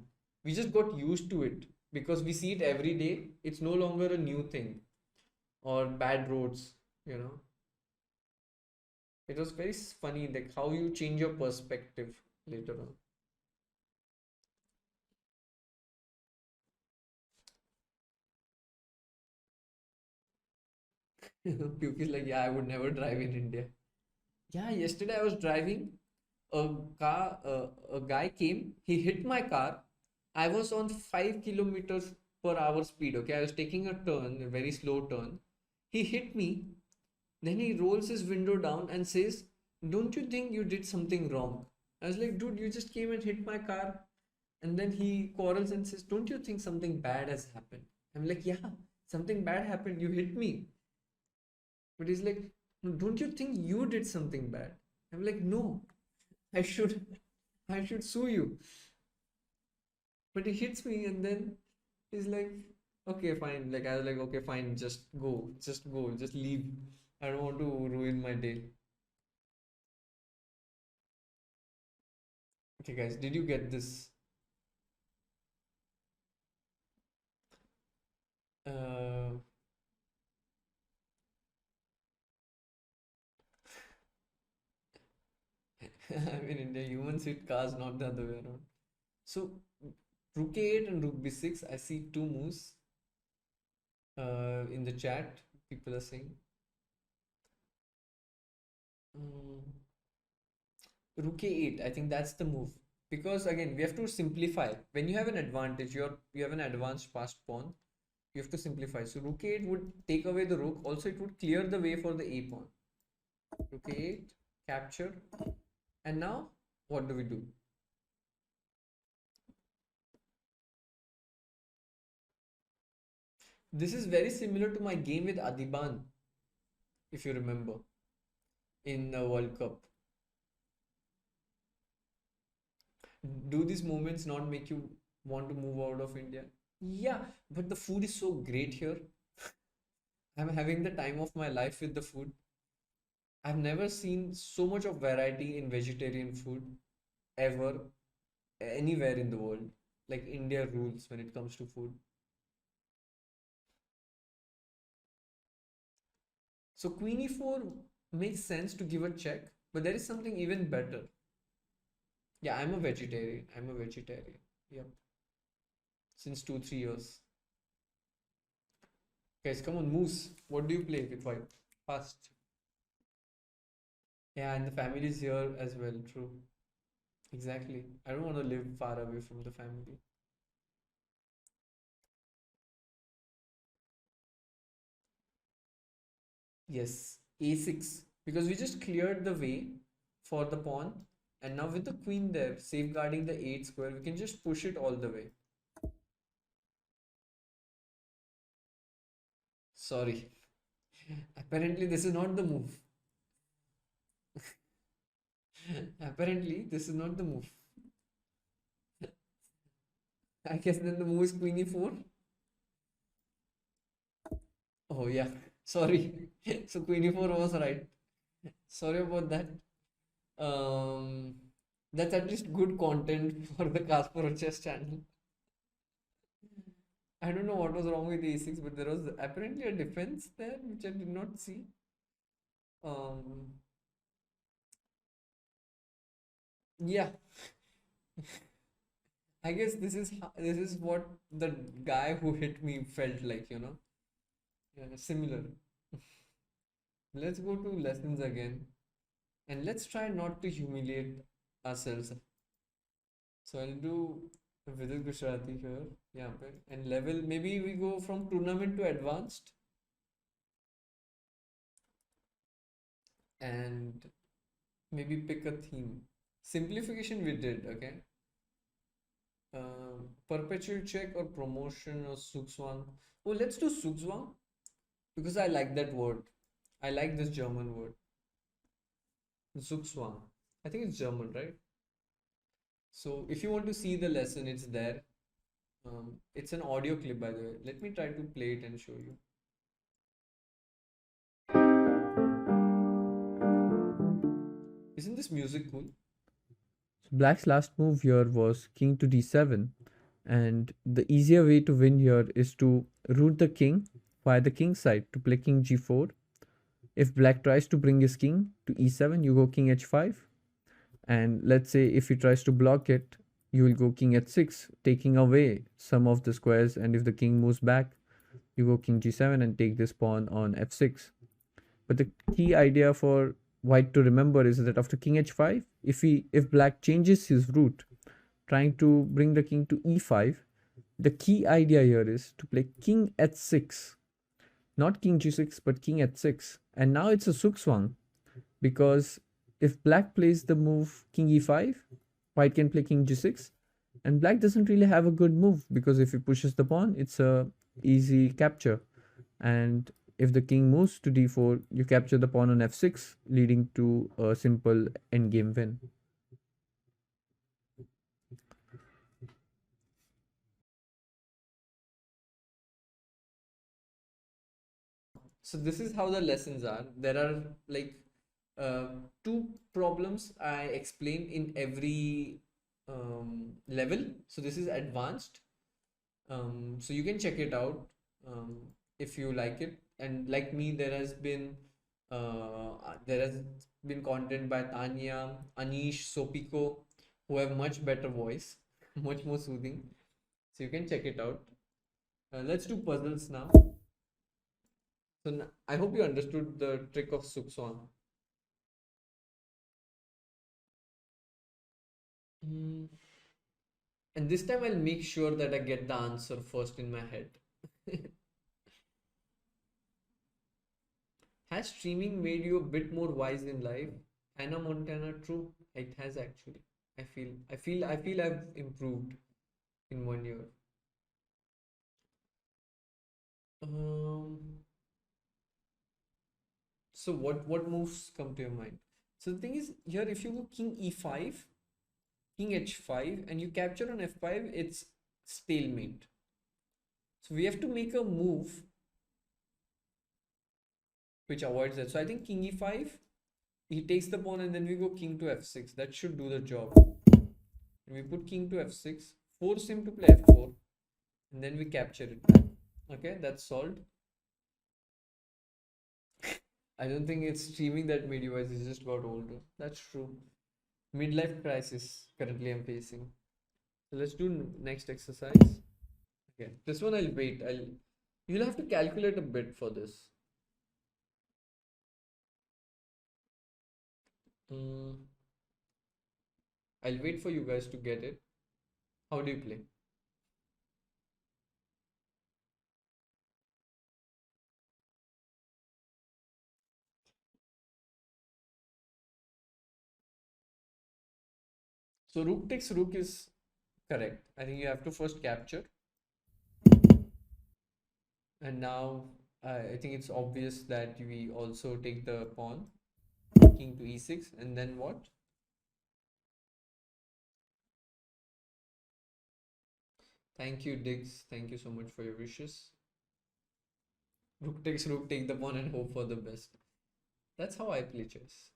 Speaker 1: We just got used to it because we see it every day. It's no longer a new thing. Or bad roads, you know. It was very funny, like how you change your perspective later on. Puke is like, yeah, I would never drive in India. Yeah, yesterday I was driving a car, a guy came, he hit my car. I was on 5 kilometers per hour speed. Okay, I was taking a turn, a very slow turn. He hit me, then he rolls his window down and says, don't you think you did something wrong? I was like, dude, you just came and hit my car. And then he quarrels and says, don't you think something bad has happened? I'm like, yeah, something bad happened. You hit me. But he's like, "No, don't you think you did something bad?" I'm like, no, I should, I should sue you. But he hits me and then he's like, okay, fine. Like I was like, okay, fine, just go, just leave. I don't want to ruin my day. Okay, guys, did you get this? Uh, I'm in India, humans hit cars, not the other way around. So, Rook A8 and Rook B6, I see two moves in the chat. People are saying. Mm, Rook A8, I think that's the move. Because again, we have to simplify. When you have an advantage, you have an advanced passed pawn, you have to simplify. So Rook A8 would take away the rook. Also, it would clear the way for the A pawn. Rook A8, capture. And now, what do we do? This is very similar to my game with Adiban, if you remember, in the World Cup. Do these moments not make you want to move out of India? Yeah, but the food is so great here. I'm having the time of my life with the food. I've never seen so much of variety in vegetarian food ever anywhere in the world. Like India rules when it comes to food. So Queen E4 makes sense to give a check, but there is something even better. Yeah, I'm a vegetarian. I'm a vegetarian. Yep. Since 2, 3 years. Guys, come on, Moose. What do you play with white? Fast. Yeah, and the family is here as well. True. Exactly. I don't want to live far away from the family. Yes, A6. Because we just cleared the way for the pawn. And now with the queen there, safeguarding the 8 square, we can just push it all the way. Sorry. Apparently, this is not the move. Apparently, this is not the move. I guess then the move is queen e4. Oh yeah, sorry. So queen e4 was right. Sorry about that. Um, that's at least good content for the Kasparovchess channel. I don't know what was wrong with a6, but there was apparently a defense there which I did not see. Um, yeah, I guess this is what the guy who hit me felt like, you know. Yeah, similar. Let's go to lessons again, and let's try not to humiliate ourselves. So I'll do Vidit Gujrathi here. Yeah, and level maybe we go from tournament to advanced, and maybe pick a theme. Simplification we did, okay. Perpetual check or promotion or Suxwang. Oh, let's do Suxwang because I like that word. I like this German word. Suxwang. I think it's German, right? So if you want to see the lesson, it's there. It's an audio clip, by the way. Let me try to play it and show you. Isn't this music cool?
Speaker 5: Black's last move here was king to d7, and the easier way to win here is to root the king via the king side to play king g4. If black tries to bring his king to e7, you go king h5, and let's say if he tries to block it, you will go king h6, taking away some of the squares, and if the king moves back, you go king g7 and take this pawn on f6. But the key idea for white to remember is that after king h5, if black changes his route, trying to bring the king to e5, the key idea here is to play king h6, not king g6, but king h6. And now it's a Suxwang, because if black plays the move king e5, white can play king g6, and black doesn't really have a good move because if he pushes the pawn, it's a easy capture. And if the king moves to d4, you capture the pawn on f6, leading to a simple endgame win.
Speaker 1: So this is how the lessons are. There are like uh, two problems I explain in every level. So this is advanced. So you can check it out if you like it. And like me, there has been content by Tanya, Anish, Sopiko, who have much better voice, much more soothing. So you can check it out. Let's do puzzles now. So I hope you understood the trick of Sukswan. Mm. And this time I'll make sure that I get the answer first in my head. Has streaming made you a bit more wise in life? Hannah Montana, true. It has actually. I feel I've improved in 1 year. Um, so what moves come to your mind? So the thing is here, if you go king e5, king h5, and you capture on f5, it's stalemate. So we have to make a move which avoids that. So I think king e5, he takes the pawn, and then we go king to f6. That should do the job. And we put king to f6, force him to play f4, and then we capture it back. Okay, that's solved. I don't think it's streaming that made you wise, it's just got older. That's true. Midlife crisis currently I'm facing. So let's do next exercise. Okay, this one I'll wait. You'll have to calculate a bit for this. I'll wait for you guys to get it. How do you play? So rook takes rook is correct. I think you have to first capture. And now I think it's obvious that we also take the pawn, king to e6, and then what? Thank you, Diggs. Thank you so much for your wishes. Rook takes rook, take the pawn and hope for the best. That's how I play chess.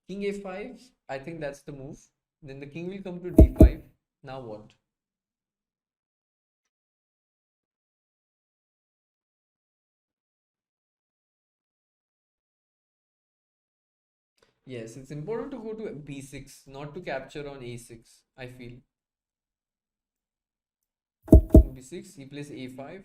Speaker 1: King a5, I think that's the move. Then the king will come to d5. Now what? Yes, it's important to go to b6, not to capture on a6, I feel. King b6. He plays a5.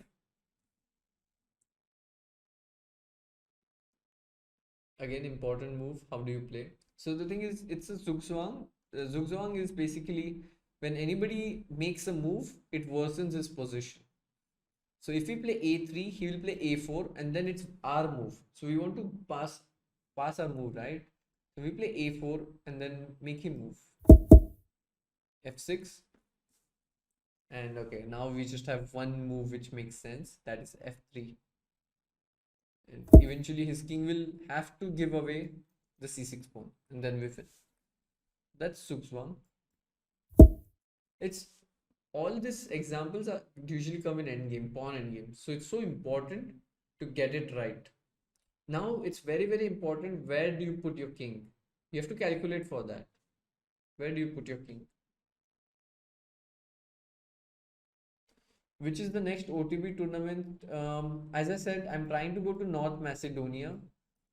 Speaker 1: Again, important move. How do you play? So the thing is, it's a zugzwang. Zugzwang is basically when anybody makes a move, it worsens his position. So if we play a3, he will play a4, and then it's our move. So we want to pass our move, right? So we play a4 and then make him move. f6. And okay, now we just have one move which makes sense. That is f3. And eventually his king will have to give away the c6 pawn, and then we win. That's zugzwang. It's all these examples are usually come in endgame, pawn endgame. So it's so important to get it right. Now it's very, very important, where do you put your king? You have to calculate for that. Where do you put your king? Which is the next OTB tournament? As I said, I'm trying to go to North Macedonia,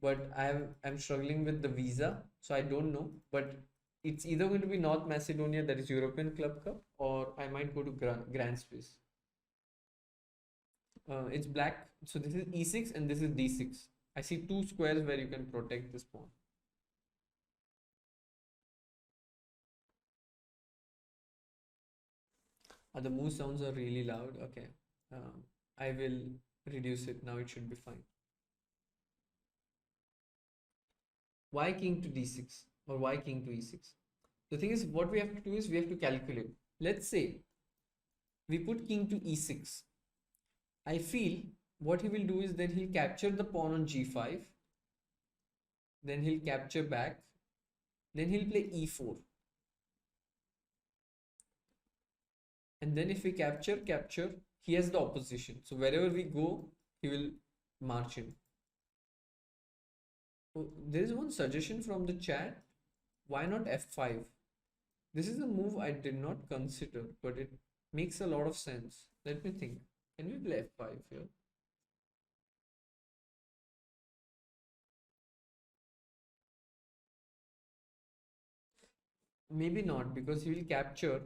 Speaker 1: but I'm struggling with the visa, so I don't know. But it's either going to be North Macedonia, that is European Club Cup, or I might go to Grand Swiss. It's black, so this is e6 and this is d6. I see two squares where you can protect this pawn. The move sounds are really loud. Okay, I will reduce it. Now it should be fine. Why king to d6 or why king to e6? The thing is, what we have to do is we have to calculate. Let's say we put king to e6. I feel what he will do is that he'll capture the pawn on g5. Then he'll capture back. Then he'll play e4. And then if we capture, he has the opposition. So wherever we go, he will march in. Oh, there is one suggestion from the chat. Why not f5? This is a move I did not consider, but it makes a lot of sense. Let me think. Can we play f5 here? Maybe not, because he will capture.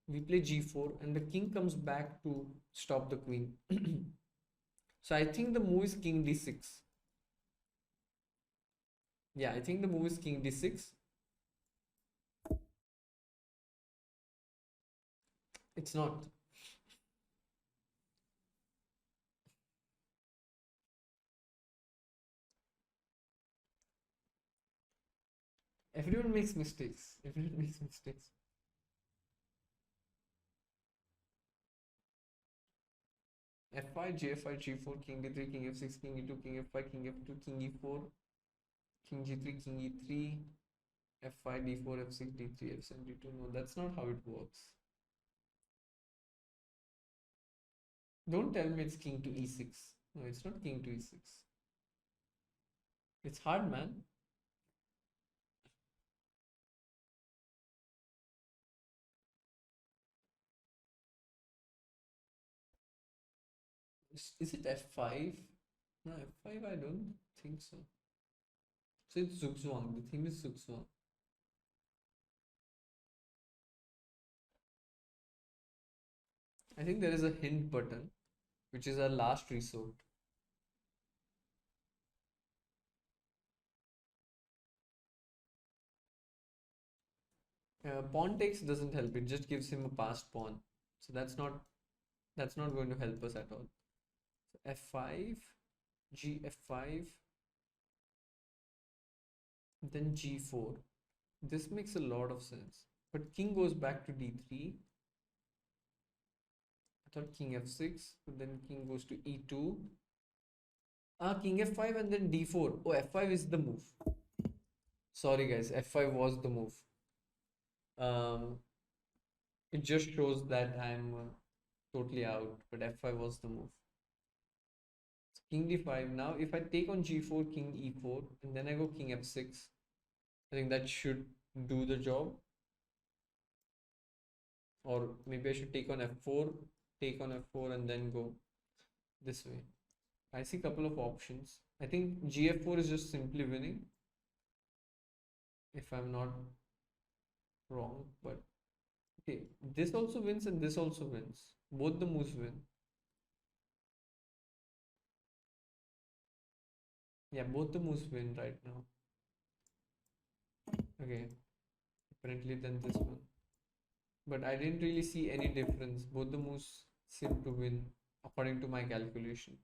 Speaker 1: We play g4 and the king comes back to stop the queen. So I think the move is king d6. Yeah, I think the move is king d6. It's not. Everyone makes mistakes. Everyone makes mistakes. f5, g5, g4, king d3, king f6, king e2, king f5, king f2, king e4, king g3, king e3, f5, d4, f6, d3, f7, d2. No, that's not how it works. Don't tell me it's king to e6. No, it's not king to e6. It's hard, man. Is it f5? No, f5, I don't think so. So it's zugzwang. The theme is zugzwang. I think there is a hint button, which is our last resort. Pawn takes doesn't help. It just gives him a passed pawn. So that's not going to help us at all. So f5, g f5, then g4. This makes a lot of sense. But king goes back to d3. I thought king f6, but then king goes to e2. King f5 and then d4. Oh, f5 is the move. Sorry guys, f5 was the move. It just shows that I'm totally out, but f5 was the move. So king d5. Now if I take on g4, king e4, and then I go king f6, I think that should do the job. Or maybe I should take on f4, and then go this way. I see a couple of options. I think gf4 is just simply winning, if I'm not wrong. But okay, This also wins and this also wins. Both the moves win. Yeah, both the moves win right now. Okay, apparently then this one. But I didn't really see any difference. Both the moves seem to win according to my calculation.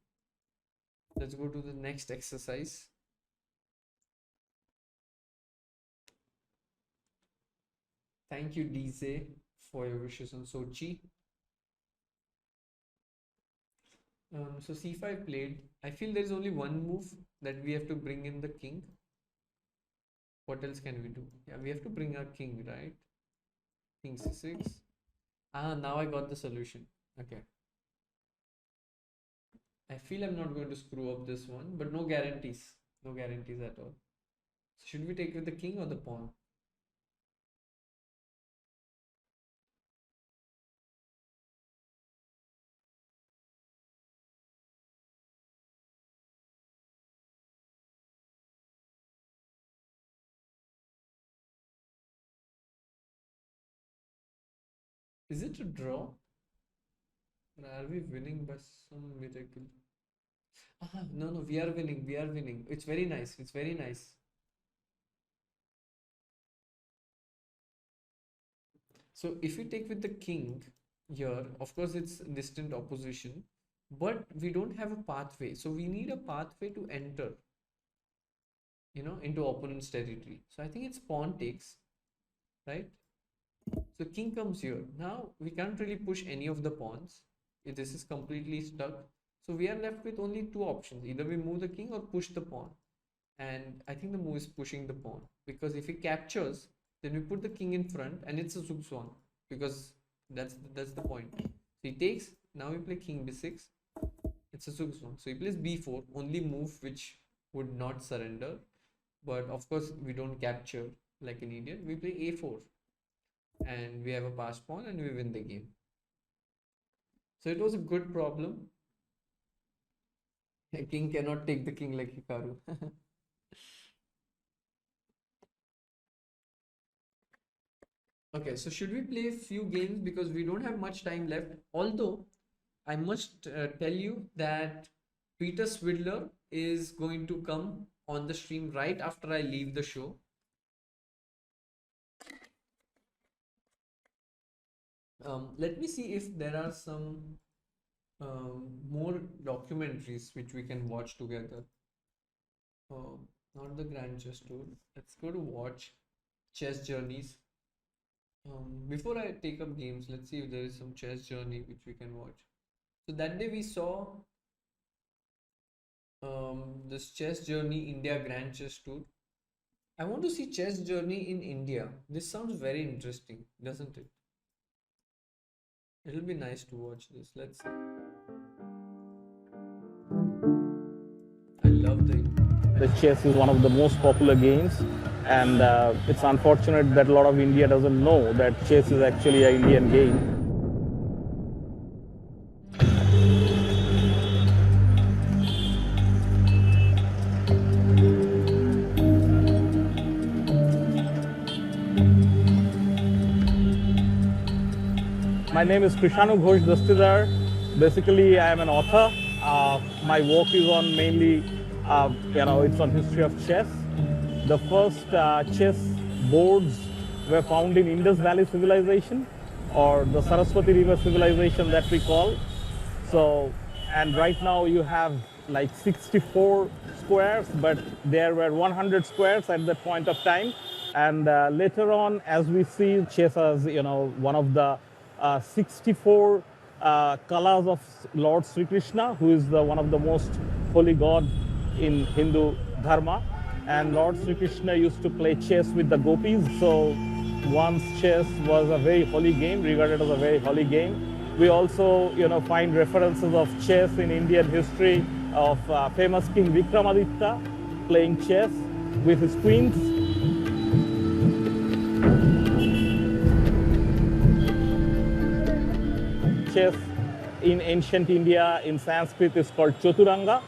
Speaker 1: Let's go to the next exercise. Thank you, DJ, for your wishes on Sochi. So c5 played. I feel there is only one move that we have to bring in the king. What else can we do? Yeah, we have to bring our king, right? King c6. Ah, now I got the solution. Okay. I feel I'm not going to screw up this one, but no guarantees. No guarantees at all. So should we take with the king or the pawn? Is it a draw? Or are we winning by some miracle? Ah, no, no, we are winning. We are winning. It's very nice. It's very nice. So if you take with the king here, of course it's distant opposition, but we don't have a pathway. So we need a pathway to enter, into opponent's territory. So I think it's pawn takes, right? So king comes here. Now we can't really push any of the pawns. This is completely stuck. So we are left with only two options. Either we move the king or push the pawn. And I think the move is pushing the pawn, because if he captures, then we put the king in front and it's a zugzwang, because that's the point. So he takes. Now we play king b6. It's a zugzwang. So he plays b4, only move which would not surrender. But of course we don't capture like an idiot. We play a4 and we have a passed pawn and we win the game. So it was a good problem. A king cannot take the king like Hikaru. Okay, so should we play a few games, because we don't have much time left? Although I must tell you that Peter Swidler is going to come on the stream right after I leave the show. Let me see if there are some more documentaries which we can watch together. Not the Grand Chess Tour. Let's go to watch Chess Journeys. Before I take up games, let's see if there is some chess journey which we can watch. So that day we saw this Chess Journey India Grand Chess Tour. I want to see Chess Journey in India. This sounds very interesting, doesn't it? It'll be nice to watch this. Let's see. I love
Speaker 4: The chess is one of the most popular games, and it's unfortunate that a lot of India doesn't know that chess is actually an Indian game. My name is Krishanu Ghosh Dastidar. Basically, I am an author. My work is on mainly, it's on history of chess. The first chess boards were found in Indus Valley civilization, or the Saraswati River civilization that we call. So, and right now you have like 64 squares, but there were 100 squares at that point of time. And later on, as we see chess as, one of the 64 kalas of Lord Sri Krishna, who is one of the most holy god in Hindu dharma. And Lord Sri Krishna used to play chess with the gopis. So once chess was a very holy game, regarded as a very holy game. We also, find references of chess in Indian history of famous King Vikramaditya playing chess with his queens. Chess in ancient India in Sanskrit is called Chaturanga,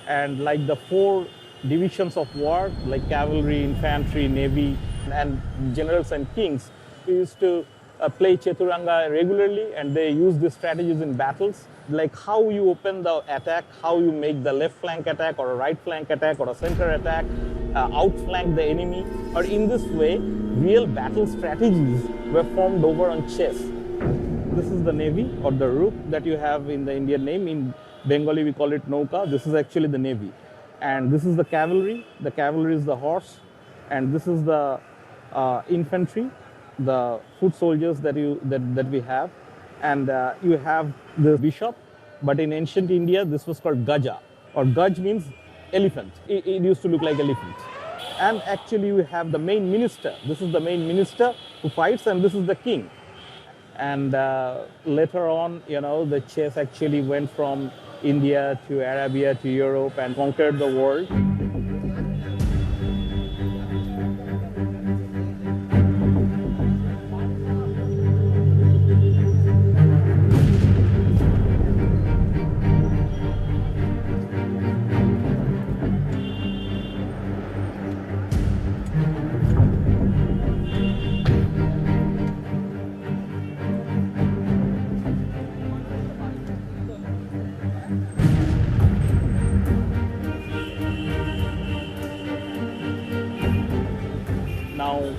Speaker 4: and like the 4 divisions of war, like cavalry, infantry, navy, and generals and kings, we used to play Chaturanga regularly, and they use these strategies in battles, like how you open the attack, how you make the left flank attack or a right flank attack or a center attack, outflank the enemy, or in this way, real battle strategies were formed over on chess. This is the navy or the rook that you have in the Indian name. In Bengali, we call it Nauka. This is actually the navy. And this is the cavalry. The cavalry is the horse. And this is the infantry, the foot soldiers that we have. And you have the bishop. But in ancient India, this was called Gaja. Or Gaj means elephant. It used to look like elephant. And actually, we have the main minister. This is the main minister who fights, and this is the king. And later on, the chess actually went from India to Arabia to Europe and conquered the world. Now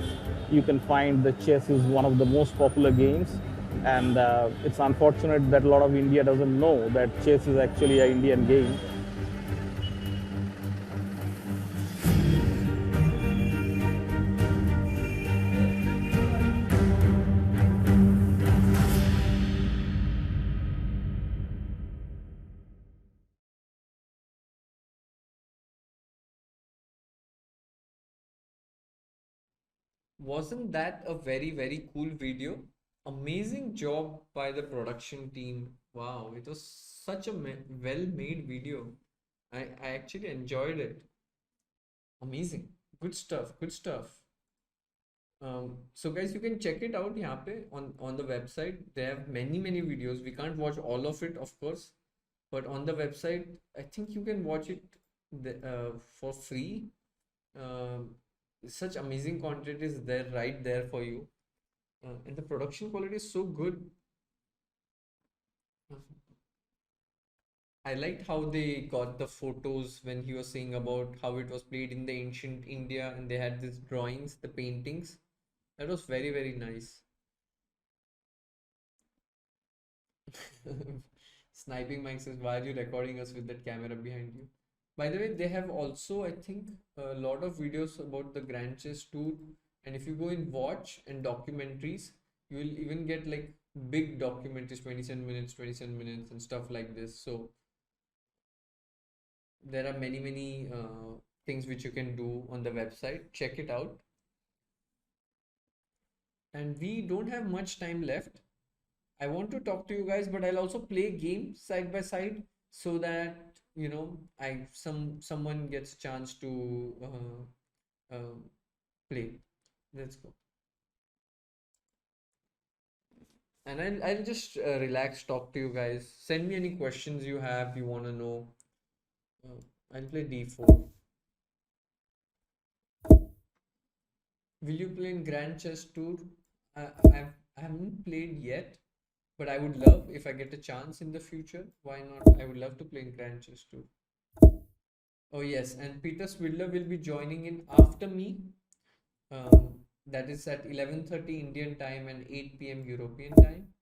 Speaker 4: you can find the chess is one of the most popular games, and it's unfortunate that a lot of India doesn't know that chess is actually an Indian game.
Speaker 1: Wasn't that a very, very cool video? Amazing job by the production team. Wow, it was such a well-made video. I actually enjoyed it. Amazing. Good stuff. Good stuff. So guys, you can check it out यहाँ पे on the website. They have many videos. We can't watch all of it, of course, but on the website, I think you can watch it for free. Such amazing content is there right there for you, and the production quality is so good. I liked how they got the photos when he was saying about how it was played in the ancient India, and they had these drawings, the paintings. That was very, very nice. Sniping Mike says, why are you recording us with that camera behind you? By the way, they have also, I think, a lot of videos about the Grand Chess Tour. And if you go in watch and documentaries, you will even get like big documentaries, 27 minutes and stuff like this. So there are many things which you can do on the website. Check it out. And we don't have much time left. I want to talk to you guys, but I'll also play games side by side so that someone gets a chance to play. Let's go. And I'll just relax, talk to you guys. Send me any questions you have, you want to know. I'll play d4. Will you play in Grand Chess Tour? I haven't played yet, but I would love if I get a chance in the future. Why not? I would love to play in Grand Chess Tour. Oh yes, and Peter Swidler will be joining in after me. That is at 11:30 Indian time and 8 p.m. European time.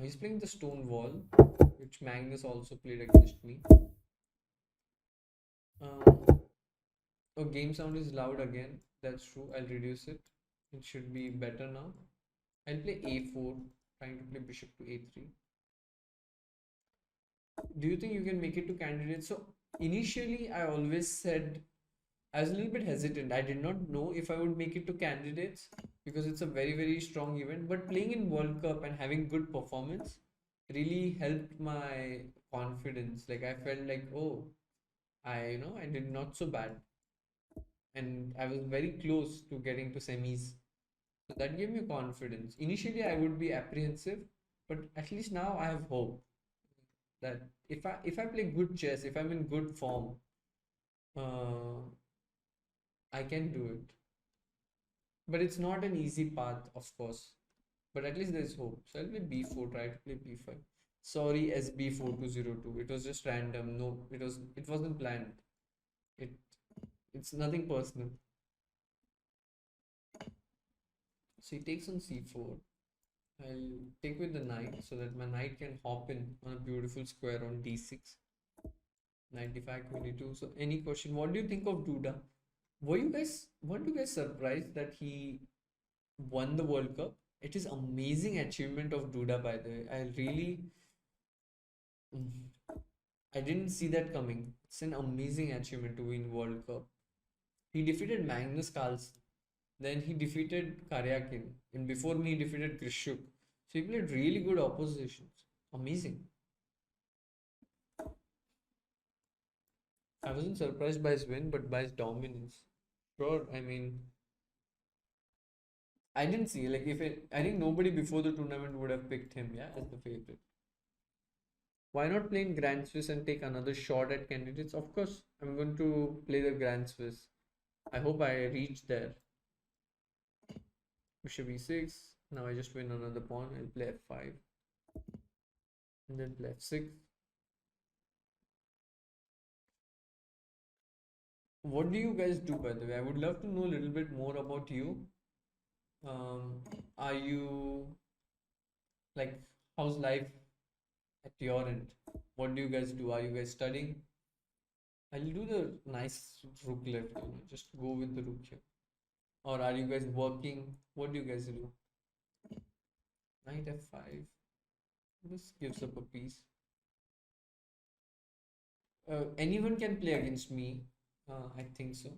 Speaker 1: He's playing the Stone Wall, which Magnus also played against me. Oh, game sound is loud again. That's true. I'll reduce it. It should be better now. I'll play a4, trying to play bishop to a3. Do you think you can make it to candidates? So initially, I always said I was a little bit hesitant. I did not know if I would make it to candidates because it's a very, very strong event. But playing in World Cup and having good performance really helped my confidence. Like I felt like, oh, I did not so bad. And I was very close to getting to semis. So that gave me confidence. Initially, I would be apprehensive, but at least now I have hope that if I play good chess, if I'm in good form, I can do it. But it's not an easy path, of course. But at least there's hope. So I'll play b4, try to play b5. Sorry, SB4202. It was just random. No, it wasn't planned. It it's nothing personal. So he takes on c4. I'll take with the knight so that my knight can hop in on a beautiful square on d6. 95, 22. So any question? What do you think of Duda? Weren't you guys surprised that he won the World Cup? It is amazing achievement of Duda, by the way. I didn't see that coming. It's an amazing achievement to win World Cup. He defeated Magnus Carlsen. Then he defeated Karyakin. And before me, he defeated Grishuk. So he played really good oppositions. Amazing. I wasn't surprised by his win, but by his dominance. Sure, I mean, I didn't see, like, I think nobody before the tournament would have picked him, yeah, as the favorite. Why not play in Grand Swiss and take another shot at candidates? Of course, I'm going to play the Grand Swiss. I hope I reach there. Bishop e6. Now I just win another pawn. I'll play f5. And then play f6. What do you guys do, by the way? I would love to know a little bit more about you. Are you, like, how's life at your end? What do you guys do? Are you guys studying? I'll do the nice rook left, just go with the rook here. Or are you guys working? What do you guys do? Knight f5. This gives up a piece. Anyone can play against me. I think so.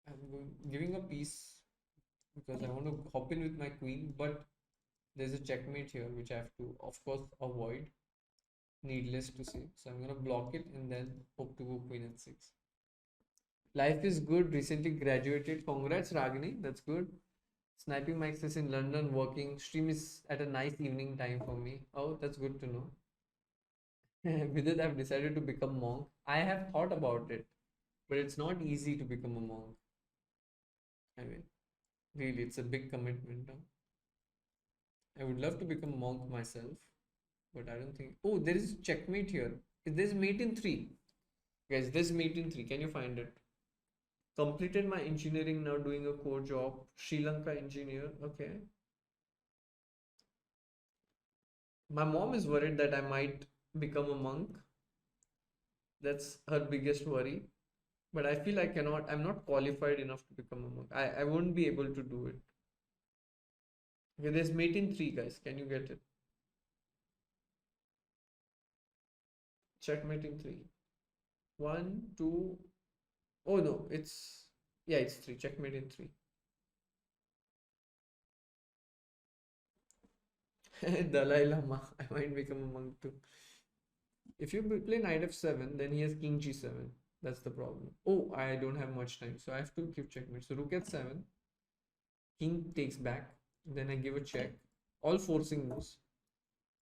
Speaker 1: I'm giving a piece because I want to hop in with my queen, but there's a checkmate here which I have to, of course, avoid. Needless to say. So I'm gonna block it and then hope to go queen h6. Life is good. Recently graduated. Congrats, Ragini. That's good. Sniping Mike's is in London working. Stream is at a nice evening time for me. Oh, that's good to know. Vidit, I've decided to become monk. I have thought about it, but it's not easy to become a monk. I mean, really, it's a big commitment. Huh? I would love to become a monk myself, but I don't think. Oh, there is checkmate here. There's mate in 3. Guys, there's mate in 3. Can you find it? Completed my engineering, now doing a core job. Sri Lanka engineer. Okay. My mom is worried that I might become a monk. That's her biggest worry. But I feel I'm not qualified enough to become a monk. I won't be able to do it. Okay, there's mate in 3, guys. Can you get it? Checkmate in 3. 1, 2. Oh no, it's 3. Checkmate in 3. Dalai Lama. I might become a monk too. If you play knight f7, then he has king g7. That's the problem. Oh, I don't have much time, so I have to give checkmate. So rook h7. King takes back. Then I give a check. All forcing moves.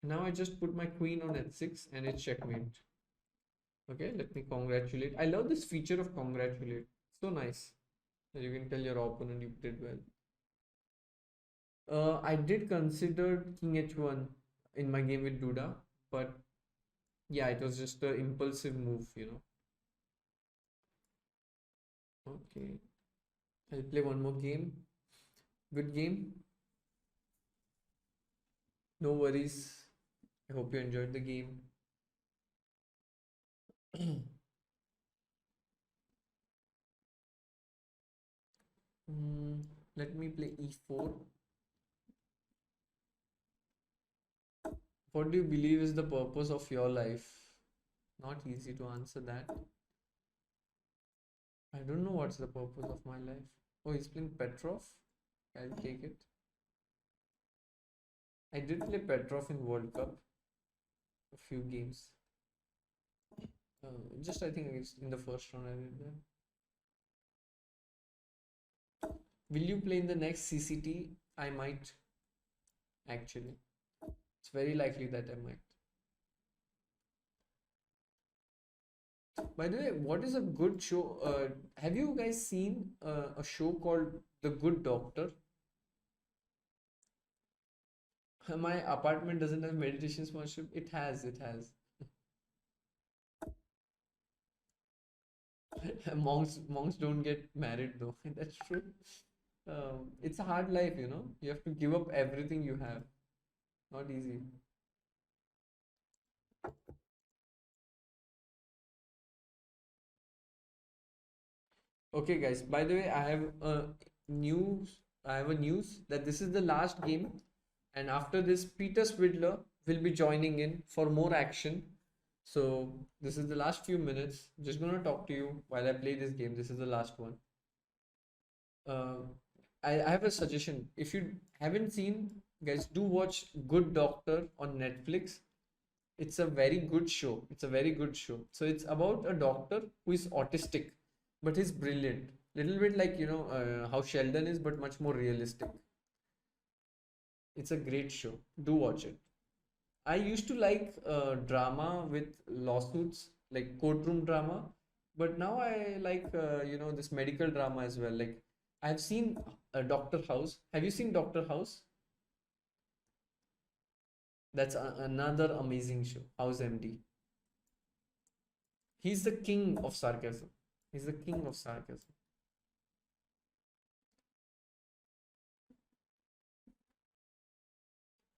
Speaker 1: Now I just put my queen on h6 and it's checkmate. Okay, let me congratulate. I love this feature of congratulate. So nice. You can tell your opponent you did well. I did consider king h1 in my game with Duda, but yeah, it was just an impulsive move, Okay, I'll play one more game. Good game. No worries. I hope you enjoyed the game. Let me play e4. What do you believe is the purpose of your life? Not easy to answer that. I don't know what's the purpose of my life. Oh, he's playing Petrov. I'll take it. I did play Petrov in World Cup. A few games. Just I think it's in the first round I did that. Will you play in the next CCT? I might. Actually. It's very likely that I might. By the way, what is a good show? Have you guys seen a show called The Good Doctor? My apartment doesn't have meditation sponsorship. It has, it has. Monks don't get married though. That's true. It's a hard life, you know. You have to give up everything you have. Not easy. Okay, guys. By the way, I have news. I have a news that this is the last game, and after this, Peter Swidler will be joining in for more action. So this is the last few minutes. Just gonna talk to you while I play this game. This is the last one. Uh, I have a suggestion. If you haven't seen, guys, do watch Good Doctor on Netflix. It's a very good show. It's a very good show. So it's about a doctor who is autistic, but he's brilliant. Little bit like, you know, how Sheldon is, but much more realistic. It's a great show. Do watch it. I used to like drama with lawsuits, like courtroom drama, but now I like, you know, this medical drama as well. Like I've seen Doctor House. Have you seen Doctor House? That's another amazing show. House MD. He's the king of sarcasm. He's the king of sarcasm.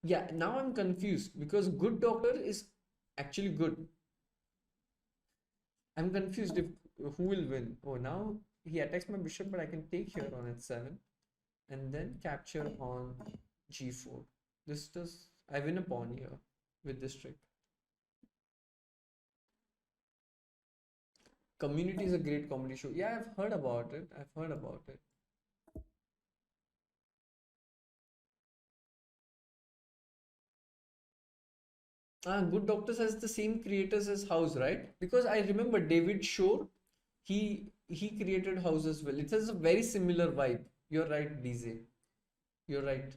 Speaker 1: Yeah, now I'm confused because Good Doctor is actually good. I'm confused if who will win. Oh, now he attacks my bishop, but I can take here on h7 and then capture on g4. This does, I win a pawn here with this trick. Community is a great comedy show. Yeah, I've heard about it. I've heard about it. Good Doctors has the same creators as House, right? Because I remember David Shore, he created House as well. It has a very similar vibe. You're right, DZ. You're right.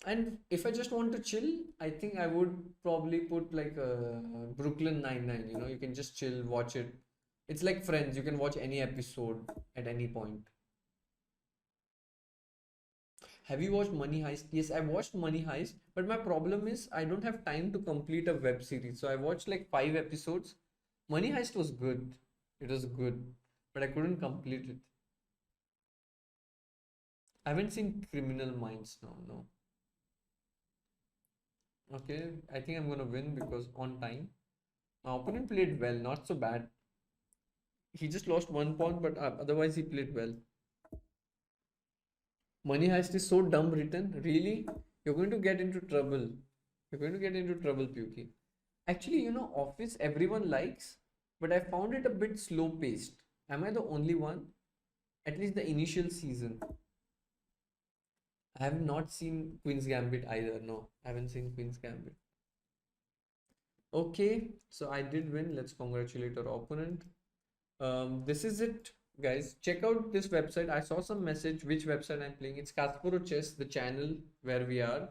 Speaker 1: And if I just want to chill, I think I would probably put like a Brooklyn Nine-Nine. You know, you can just chill, watch it. It's like Friends. You can watch any episode at any point. Have you watched Money Heist? Yes, I watched Money Heist, but my problem is I don't have time to complete a web series. So I watched like 5 episodes. Money Heist was good. It was good, but I couldn't complete it. I haven't seen Criminal Minds now, no. Okay, I think I'm gonna win because on time. My opponent played well, not so bad. He just lost 1 pawn, but otherwise he played well. Money Heist is so dumb written. Really? You're going to get into trouble. You're going to get into trouble, Puki. Actually, you know, Office everyone likes, but I found it a bit slow paced. Am I the only one? At least the initial season. I have not seen Queen's Gambit either. No, I haven't seen Queen's Gambit. Okay, so I did win. Let's congratulate our opponent. This is it, guys. Check out this website. I saw some message which website I'm playing. It's Kasparovchess, the channel where we are.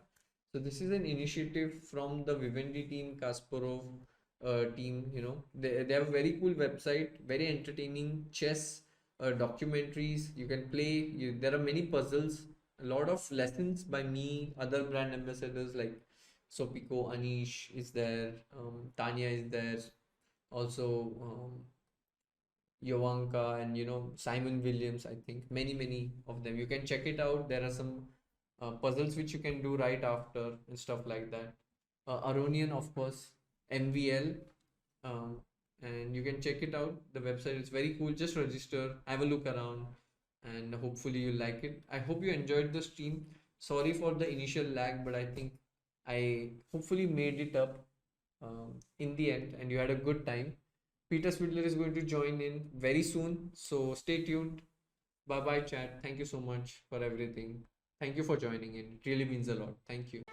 Speaker 1: So this is an initiative from the Vivendi team, Kasparov team. You know, they have a very cool website, very entertaining chess documentaries. You can play. There are many puzzles, a lot of lessons by me, other brand ambassadors like Sopiko, Anish is there, Tanya is there, also Yovanka, and you know, Simon Williams. I think many of them. You can check it out. There are some puzzles which you can do right after and stuff like that. Aronian, of course, MVL, um, and you can check it out. The website is very cool. Just register, have a look around, and hopefully you like it. I hope you enjoyed the stream. Sorry for the initial lag, but I think I hopefully made it up in the end, and you had a good time. Peter Swidler is going to join in very soon, so stay tuned. Bye bye, chat. Thank you so much for everything. Thank you for joining in. It really means a lot. Thank you.